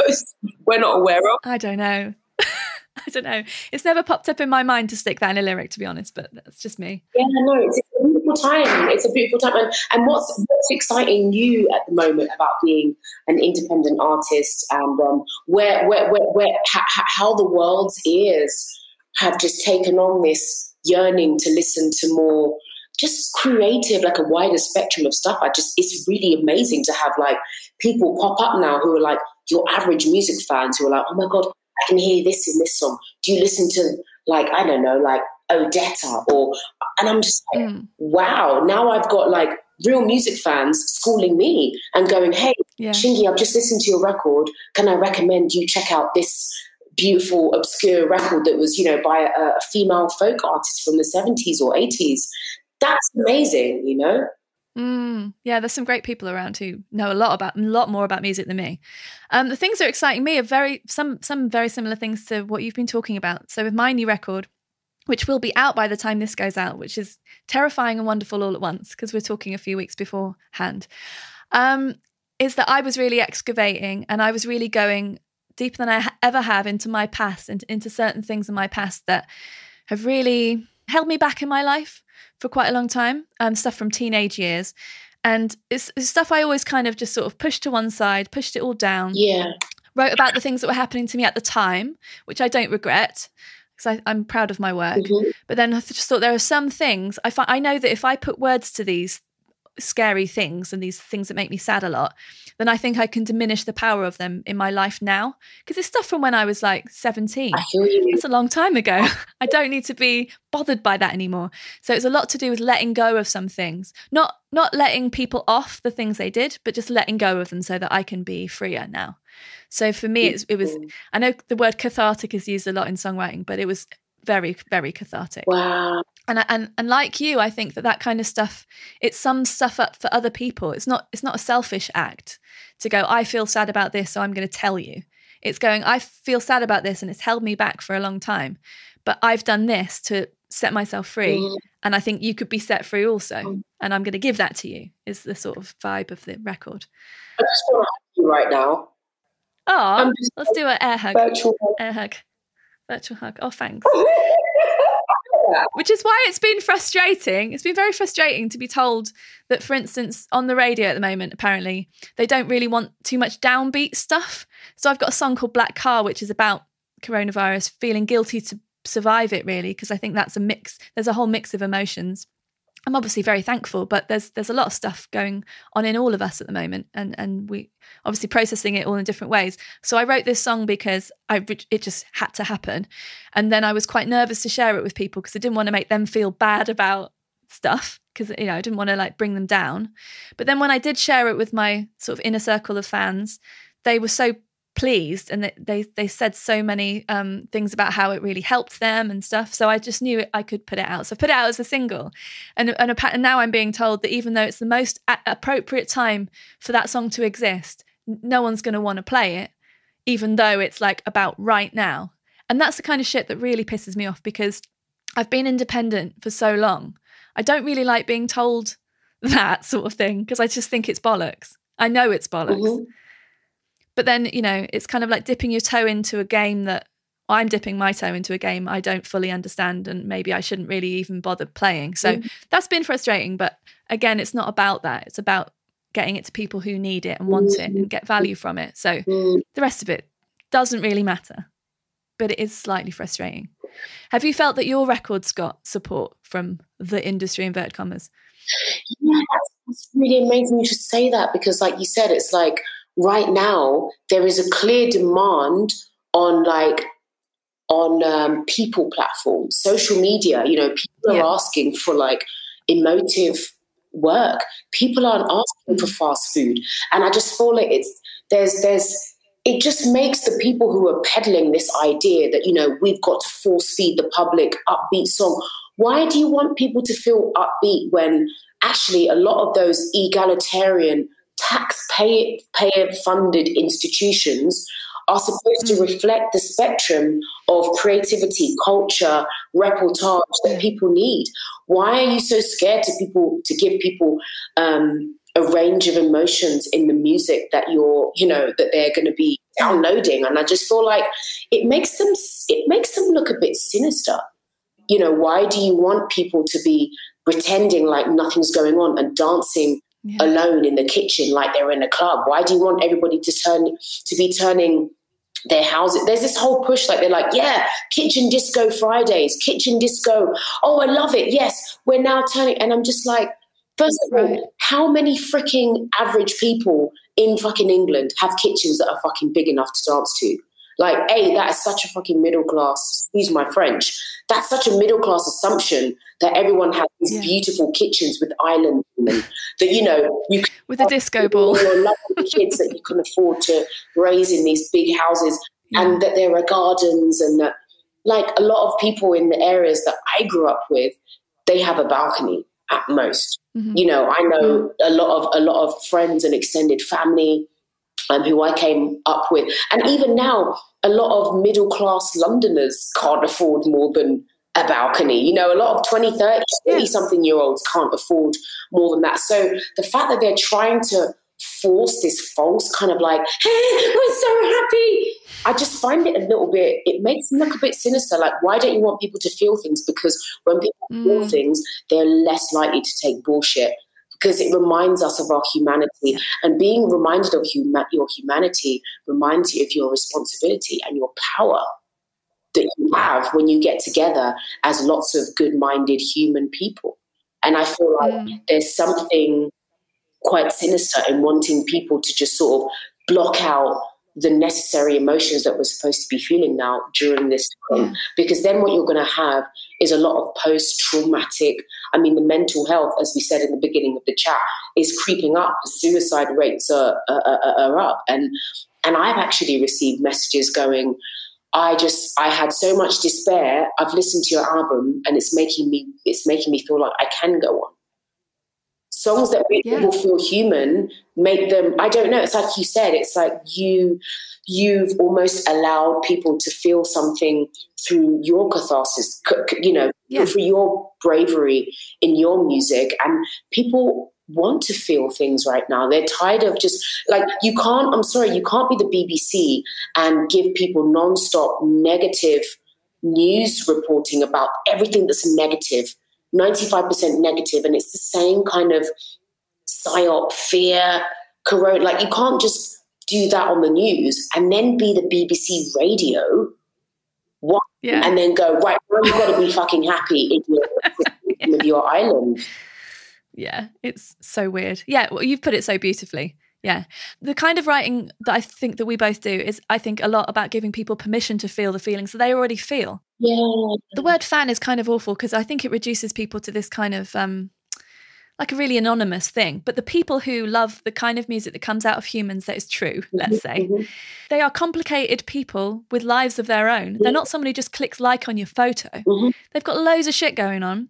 we're not aware of? I don't know. I don't know. It's never popped up in my mind to stick that in a lyric, to be honest, but that's just me. Yeah, no, it's a beautiful time. It's a beautiful time. And what's exciting you at the moment about being an independent artist, and how the world's ears have just taken on this yearning to listen to more just creative, like a wider spectrum of stuff. It's really amazing to have like people pop up now who are like your average music fans who are like, oh my God, I can hear this in this song. Do you listen to like, I don't know, like Odetta and I'm just like, wow, now I've got like real music fans schooling me and going, hey, Shingai, I've just listened to your record. Can I recommend you check out this beautiful, obscure record that was, by a female folk artist from the 70s or 80s? That's amazing, Yeah, there's some great people around who know a lot more about music than me. The things that are exciting me are some very similar things to what you've been talking about. So with my new record, which will be out by the time this goes out, which is terrifying and wonderful all at once, because we're talking a few weeks beforehand, is that I was really excavating, and I was really going deeper than I ever have into my past and into certain things in my past that have really held me back in my life for quite a long time, stuff from teenage years. And it's stuff I always kind of just sort of pushed to one side, pushed it all down. Yeah. Wrote about the things that were happening to me at the time, which I don't regret, because I'm proud of my work. Mm-hmm. But then I just thought there are some things, I know that if I put words to these, scary things and these things that make me sad a lot, then I think I can diminish the power of them in my life now. Because it's stuff from when I was like 17. I feel you. That's a long time ago. I don't need to be bothered by that anymore. So it's a lot to do with letting go of some things, not letting people off the things they did, but just letting go of them so that I can be freer now. So for me, it was, I know the word cathartic is used a lot in songwriting, but it was very, very cathartic. Wow. And like you, I think that kind of stuff, it sums stuff up for other people. It's not a selfish act to go, I feel sad about this, so I'm going to tell you. It's going, I feel sad about this and it's held me back for a long time, but I've done this to set myself free. And I think you could be set free also. And I'm going to give that to you, is the sort of vibe of the record. I just want to hug you right now. Oh, let's do an air hug. Virtual hug. Air hug. Virtual hug. Oh, thanks. Which is why it's been frustrating. It's been very frustrating to be told that, for instance, on the radio at the moment, apparently, they don't really want too much downbeat stuff. So I've got a song called Black Car, which is about coronavirus, feeling guilty to survive it, really, because I think that's a mix. There's a whole mix of emotions. I'm obviously very thankful, but there's a lot of stuff going on in all of us at the moment, and we obviously processing it all in different ways. So I wrote this song because it just had to happen, and then I was quite nervous to share it with people because I didn't want to make them feel bad about stuff, because I didn't want to like bring them down. But then when I did share it with my sort of inner circle of fans, they were so pleased, and they said so many things about how it really helped them and stuff. So I just knew I could put it out. So I put it out as a single, and now I'm being told that even though it's the most appropriate time for that song to exist, no one's going to want to play it, even though it's like about right now. And that's the kind of shit that really pisses me off, because I've been independent for so long. I don't really like being told that sort of thing, because I just think it's bollocks. I know it's bollocks. But then, it's kind of like dipping your toe into a game that I'm dipping my toe into a game I don't fully understand, and maybe I shouldn't really even bother playing. So that's been frustrating. But again, it's not about that. It's about getting it to people who need it and want it and get value from it. So the rest of it doesn't really matter, but it is slightly frustrating. Have you felt that your record's got support from the industry, inverted commas? Yeah, that's really amazing you should say that, because like you said, it's like, right now, there is a clear demand on people platforms, social media. People are asking for like emotive work. People aren't asking for fast food, and I just feel like it just makes the people who are peddling this idea that we've got to force feed the public upbeat song. Why do you want people to feel upbeat when actually a lot of those egalitarian taxpayer-funded institutions are supposed to reflect the spectrum of creativity, culture, repertoire that people need? Why are you so scared to give people a range of emotions in the music that that they're going to be downloading? And I just feel like it makes them look a bit sinister. Why do you want people to be pretending like nothing's going on and dancing alone in the kitchen like they're in a club? Why do you want everybody to be turning their houses? There's this whole push, like they're like, yeah, kitchen disco Fridays, kitchen disco. Oh, I love it. Yes, we're now turning. And I'm just like, first of all, how many freaking average people in fucking England have kitchens that are fucking big enough to dance to? Like, that is such a fucking middle class, excuse my French, that's such a middle class assumption that everyone has these beautiful kitchens with islands in them, that, you can with a disco ball. Your lovely kids that you can afford to raise in these big houses, and that there are gardens, and that, like, a lot of people in the areas that I grew up with, they have a balcony at most. I know a lot of friends and extended family who I came up with. And even now, a lot of middle-class Londoners can't afford more than a balcony. A lot of 20, 30, 30-something-year-olds can't afford more than that. So the fact that they're trying to force this false kind of like, hey, we're so happy, I just find it a little bit, it makes them look a bit sinister. Like, why don't you want people to feel things? Because when people feel things, they're less likely to take bullshit, because it reminds us of our humanity. And being reminded of your humanity reminds you of your responsibility and your power that you have when you get together as lots of good-minded human people. And I feel like there's something quite sinister in wanting people to just sort of block out the necessary emotions that we're supposed to be feeling now during this time. Because then what you're going to have is a lot of post-traumatic, I mean, the mental health, as we said in the beginning of the chat, is creeping up. The suicide rates are up. And I've actually received messages going, I had so much despair. I've listened to your album and it's making me feel like I can go on. Songs that make people feel human, make them, I don't know, it's like you said, it's like you've almost allowed people to feel something through your catharsis, through your bravery in your music. And people want to feel things right now. They're tired of just like, you can't be the BBC and give people nonstop negative news reporting about everything that's negative. 95% negative, and it's the same kind of psyop, fear, corona. Like, you can't just do that on the news and then be the BBC radio and then go, right, now you've got to be fucking happy with your island. Yeah, it's so weird. Yeah, well, you've put it so beautifully. Yeah. The kind of writing that I think that we both do is, I think, a lot about giving people permission to feel the feelings that they already feel. Yeah. The word fan is kind of awful because I think it reduces people to this kind of like a really anonymous thing. But the people who love the kind of music that comes out of humans that is true, let's say, they are complicated people with lives of their own. They're not someone who just clicks like on your photo. They've got loads of shit going on.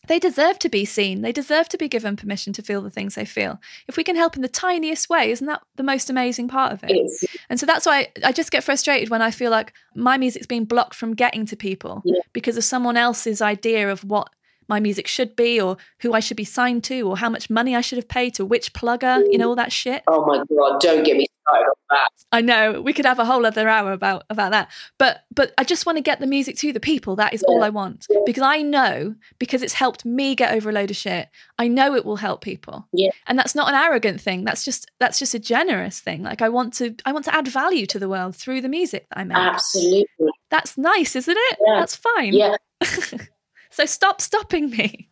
They deserve to be seen. They deserve to be given permission to feel the things they feel. If we can help in the tiniest way, isn't that the most amazing part of it? And so that's why I just get frustrated when I feel like my music's being blocked from getting to people because of someone else's idea of what my music should be, or who I should be signed to, or how much money I should have paid to which plugger, all that shit. Oh my God, don't get me started on that. I know, we could have a whole other hour about that. But I just want to get the music to the people. That is all I want. Because I know, because it's helped me get over a load of shit, I know it will help people. Yeah. And that's not an arrogant thing. That's just a generous thing. Like, I want to add value to the world through the music that I make. Absolutely. That's nice, isn't it? Yeah. That's fine. Yeah. So stop stopping me.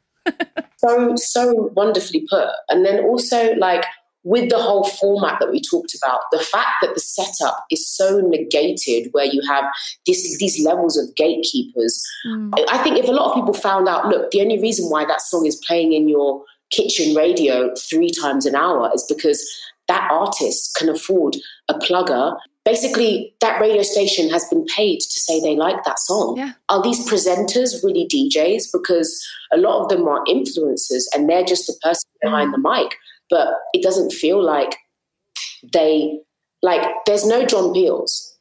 So wonderfully put. And then also, like, with the whole format that we talked about, the fact that the setup is so negated, where you have these levels of gatekeepers. I think if a lot of people found out, look, the only reason why that song is playing in your kitchen radio 3 times an hour is because that artist can afford a plugger. Basically, that radio station has been paid to say they like that song. Yeah. Are these presenters really DJs? Because a lot of them are influencers and they're just the person behind the mic. But it doesn't feel like there's no John Peels.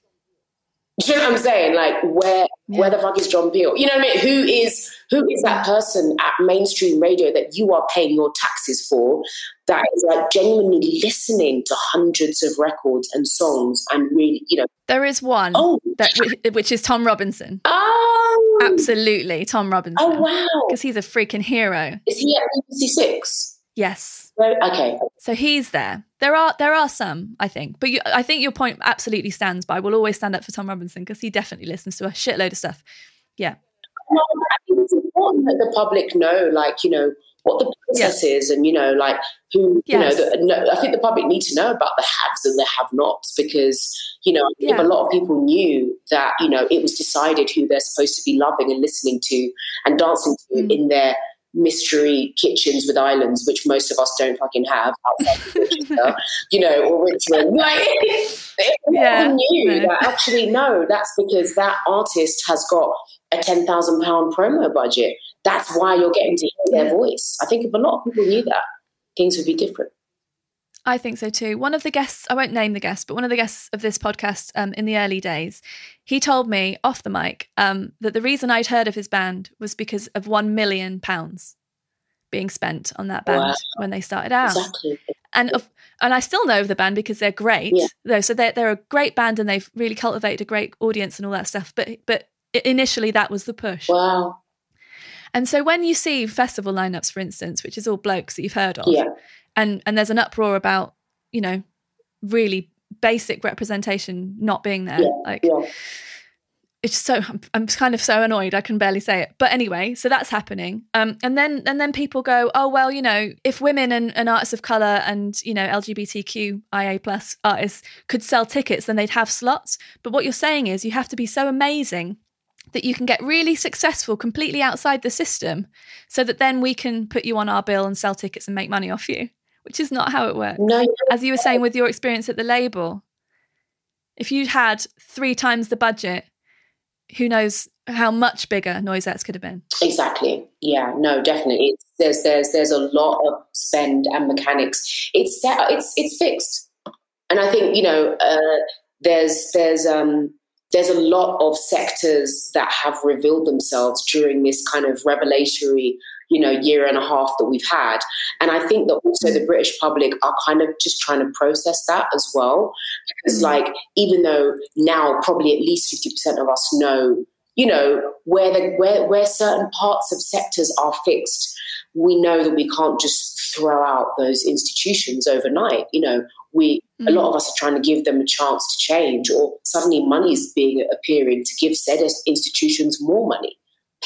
Do you know what I'm saying? Like, where the fuck is John Peel? You know what I mean? Who is that person at mainstream radio that you are paying your taxes for, that is like genuinely listening to hundreds of records and songs and really, There is one, which is Tom Robinson. Oh! Absolutely, Tom Robinson. Oh, wow. Because he's a freaking hero. Is he at 56? Yes. Okay. So he's there. There are some, I think. But I think your point absolutely stands by. We'll always stand up for Tom Robinson because he definitely listens to a shitload of stuff. Yeah. Well, I think it's important that the public know, what the process is and, who, I think the public need to know about the haves and the have-nots because, if a lot of people knew that, it was decided who they're supposed to be loving and listening to and dancing to in their mystery kitchens with islands, which most of us don't fucking have outside of Manchester, or Richmond. That actually, no, that's because that artist has got a £10,000 promo budget. That's why you're getting to hear their voice. I think if a lot of people knew that, things would be different. I think so too. One of the guests, I won't name the guest, but one of the guests of this podcast in the early days, he told me off the mic that the reason I'd heard of his band was because of £1 million being spent on that band when they started out. Exactly. And I still know of the band because they're great. Yeah. So they're a great band and they've really cultivated a great audience and all that stuff. But initially that was the push. Wow. And so when you see festival lineups, for instance, which is all blokes that you've heard of, and there's an uproar about, really basic representation not being there, it's so, I'm kind of so annoyed I can barely say it. But anyway, so that's happening. And then people go, oh, well, you know, if women and artists of colour and, you know, LGBTQIA plus artists could sell tickets, then they'd have slots. But what you're saying is you have to be so amazing that you can get really successful completely outside the system so that then we can put you on our bill and sell tickets and make money off you, which is not how it works. No. As you were saying with your experience at the label, if you had 3 times the budget, who knows how much bigger Noisettes could have been. Exactly. Yeah, no, definitely. There's a lot of spend and mechanics. It's set, it's fixed. And I think, you know, there's a lot of sectors that have revealed themselves during this kind of revelatory, you know, year and a half that we've had. And I think that also the British public are kind of just trying to process that as well. Because like, even though now probably at least 50% of us know, you know, where certain parts of sectors are fixed, we know that we can't just throw out those institutions overnight. You know, a lot of us are trying to give them a chance to change, or suddenly money is appearing to give said institutions more money.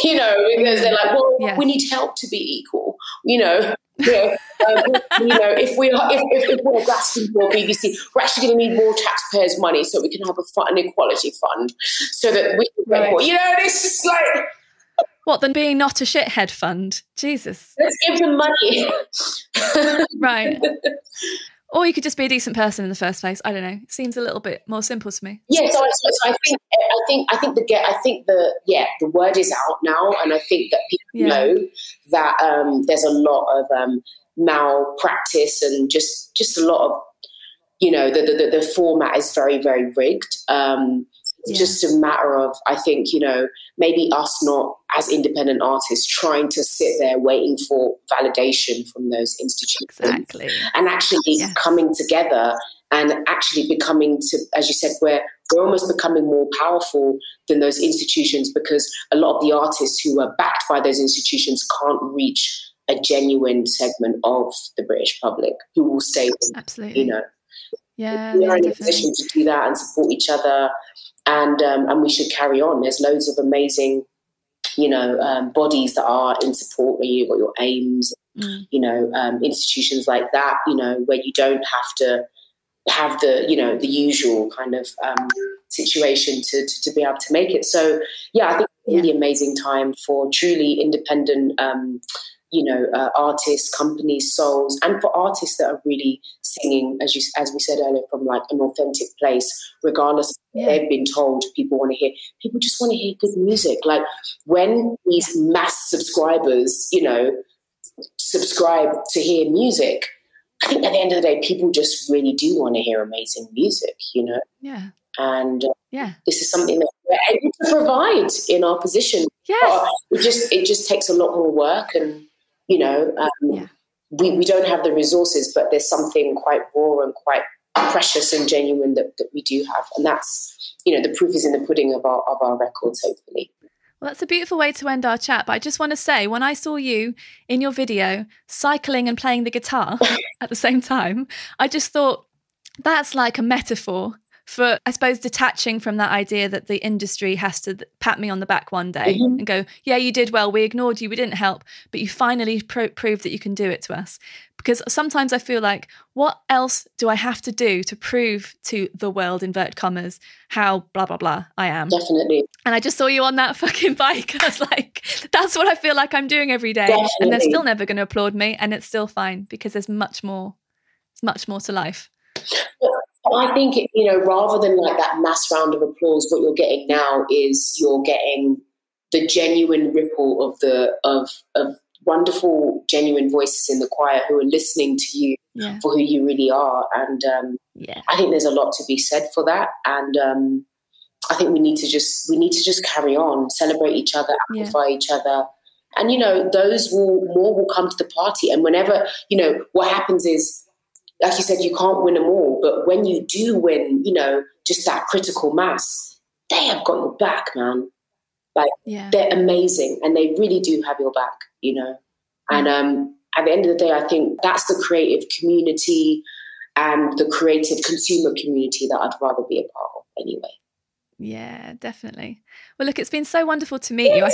You know, because they're like, well, we need help to be equal. You know, if we're grasping for BBC, we're actually going to need more taxpayers' money so we can have an equality fund, so that we can get more. You know, it's just like, what, than being not a shithead fund? Jesus, let's give them money. Right. Or you could just be a decent person in the first place. I don't know. It seems a little bit more simple to me. Yeah, so I think the word is out now, and I think that people know that there's a lot of malpractice and just a lot of, you know, the format is very, very rigged. It's just a matter of, I think, you know, maybe us not as independent artists trying to sit there waiting for validation from those institutions. Exactly. And actually coming together and actually becoming, as you said, we're almost becoming more powerful than those institutions, because a lot of the artists who are backed by those institutions can't reach a genuine segment of the British public who will stay, absolutely, you know. Yeah, we're in a position to do that and support each other, and we should carry on. There's loads of amazing, you know, bodies that are in support. Where you've got your aims, you know, institutions like that, you know, where you don't have to have the, you know, the usual kind of situation to be able to make it. So yeah, I think it's a really amazing time for truly independent you know, artists, companies, souls, and for artists that are really singing, as we said earlier, from like an authentic place, regardless of what they've been told people want to hear. People just want to hear good music. Like when these mass subscribers, you know, subscribe to hear music, I think at the end of the day, people just really do want to hear amazing music, you know? Yeah. And this is something that we're able to provide in our position. Yes. It just takes a lot more work, and you know, we don't have the resources, but there's something quite raw and quite precious and genuine that we do have. And that's, you know, the proof is in the pudding of our records, hopefully. Well, that's a beautiful way to end our chat. But I just want to say, when I saw you in your video cycling and playing the guitar at the same time, I just thought that's like a metaphor for, I suppose, detaching from that idea that the industry has to pat me on the back one day and go, yeah, you did well, we ignored you, we didn't help, but you finally proved that you can do it to us. Because sometimes I feel like, what else do I have to do to prove to the world, invert commas, how blah, blah, blah I am? Definitely. And I just saw you on that fucking bike. I was like, that's what I feel like I'm doing every day. Definitely. And they're still never going to applaud me, and it's still fine, because there's much more to life. I think, you know, rather than like that mass round of applause, what you're getting now is you're getting the genuine ripple of wonderful, genuine voices in the choir who are listening to you for who you really are. And I think there's a lot to be said for that. And I think we need to just carry on, celebrate each other, amplify each other. And, you know, more will come to the party. And whenever, you know, what happens is, like you said, you can't win them all, but when you do win, you know, just that critical mass, they have got your back, man. Like, they're amazing, and they really do have your back, you know. And at the end of the day, I think that's the creative community and the creative consumer community that I'd rather be a part of anyway. Yeah, definitely. Well, look, it's been so wonderful to meet you.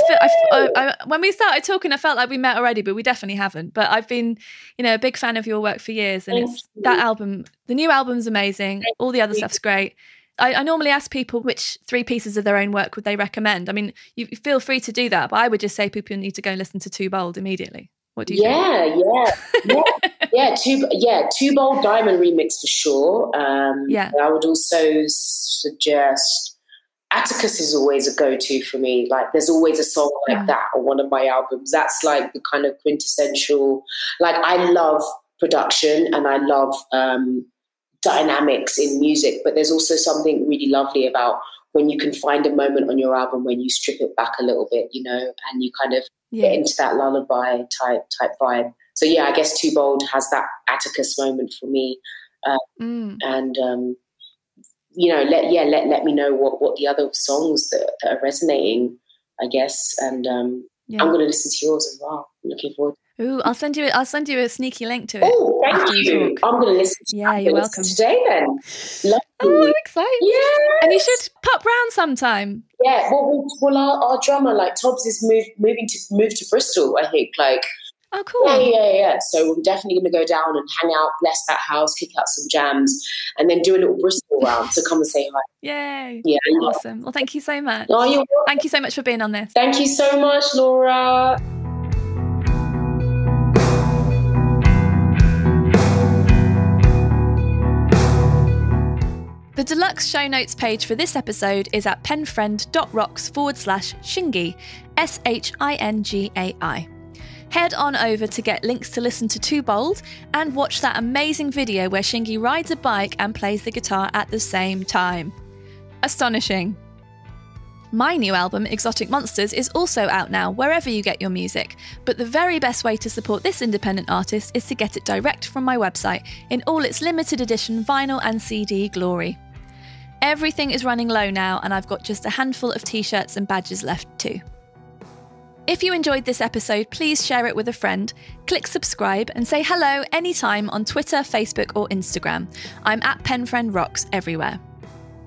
When we started talking, I felt like we met already, but we definitely haven't. But I've been, a big fan of your work for years, and that album, the new album's amazing. All the other stuff's great. I normally ask people which 3 pieces of their own work would they recommend. I mean, you feel free to do that, but I would just say people need to go and listen to Too Bold immediately. What do you think? Too Bold Diamond remix for sure. I would also suggest Atticus is always a go-to for me. Like, there's always a song like that on one of my albums. That's like the kind of quintessential. Like, I love production and I love dynamics in music, but there's also something really lovely about when you can find a moment on your album when you strip it back a little bit, and you kind of get into that lullaby type vibe. So I guess Too Bold has that Atticus moment for me. Let me know what the other songs that are resonating, I guess. And I'm going to listen to yours as well. I'm looking forward. Ooh, I'll send you a sneaky link to it. Oh, thank you. I'm going to listen to Yeah, you're welcome. Today then. Lovely. Oh, I'm excited. Yeah. And you should pop round sometime. Yeah, well our drummer, like Tobbs, is move to Bristol, I think. Like, oh, cool. Yeah. So we're definitely going to go down and hang out, bless that house, kick out some jams, and then do a little Bristol round. So come and say hi. Yay. Yeah. Awesome. Well, thank you so much. Oh, you're welcome. Thank you so much for being on this. Thank you so much, Laura. The deluxe show notes page for this episode is at penfriend.rocks/Shingai, SHINGAI. Head on over to get links to listen to Too Bold and watch that amazing video where Shingai rides a bike and plays the guitar at the same time. Astonishing. My new album, Exotic Monsters, is also out now wherever you get your music, but the very best way to support this independent artist is to get it direct from my website in all its limited edition vinyl and CD glory. Everything is running low now, and I've got just a handful of t-shirts and badges left too. If you enjoyed this episode, please share it with a friend, click subscribe, and say hello anytime on Twitter, Facebook, or Instagram. I'm at Penfriend Rocks everywhere.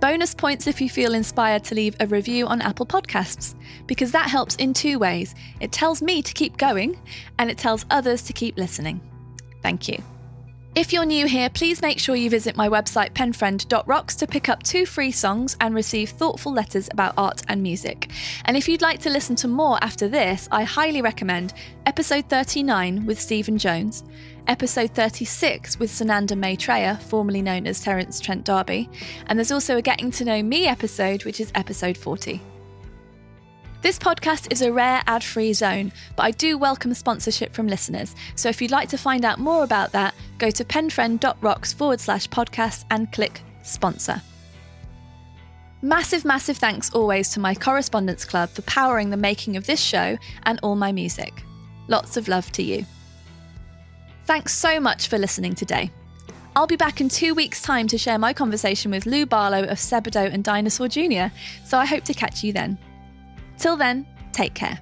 Bonus points if you feel inspired to leave a review on Apple Podcasts, because that helps in 2 ways. It tells me to keep going, and it tells others to keep listening. Thank you. If you're new here, please make sure you visit my website penfriend.rocks to pick up 2 free songs and receive thoughtful letters about art and music. And if you'd like to listen to more after this, I highly recommend episode 39 with Stephen Jones, episode 36 with Sananda Maitreya, formerly known as Terence Trent D'Arby, and there's also a Getting to Know Me episode, which is episode 40. This podcast is a rare ad-free zone, but I do welcome sponsorship from listeners. So if you'd like to find out more about that, go to penfriend.rocks/podcast and click sponsor. Massive thanks always to my Correspondence Club for powering the making of this show and all my music. Lots of love to you. Thanks so much for listening today. I'll be back in 2 weeks' time to share my conversation with Lou Barlow of Sebadoh and Dinosaur Jr., so I hope to catch you then. Till then, take care.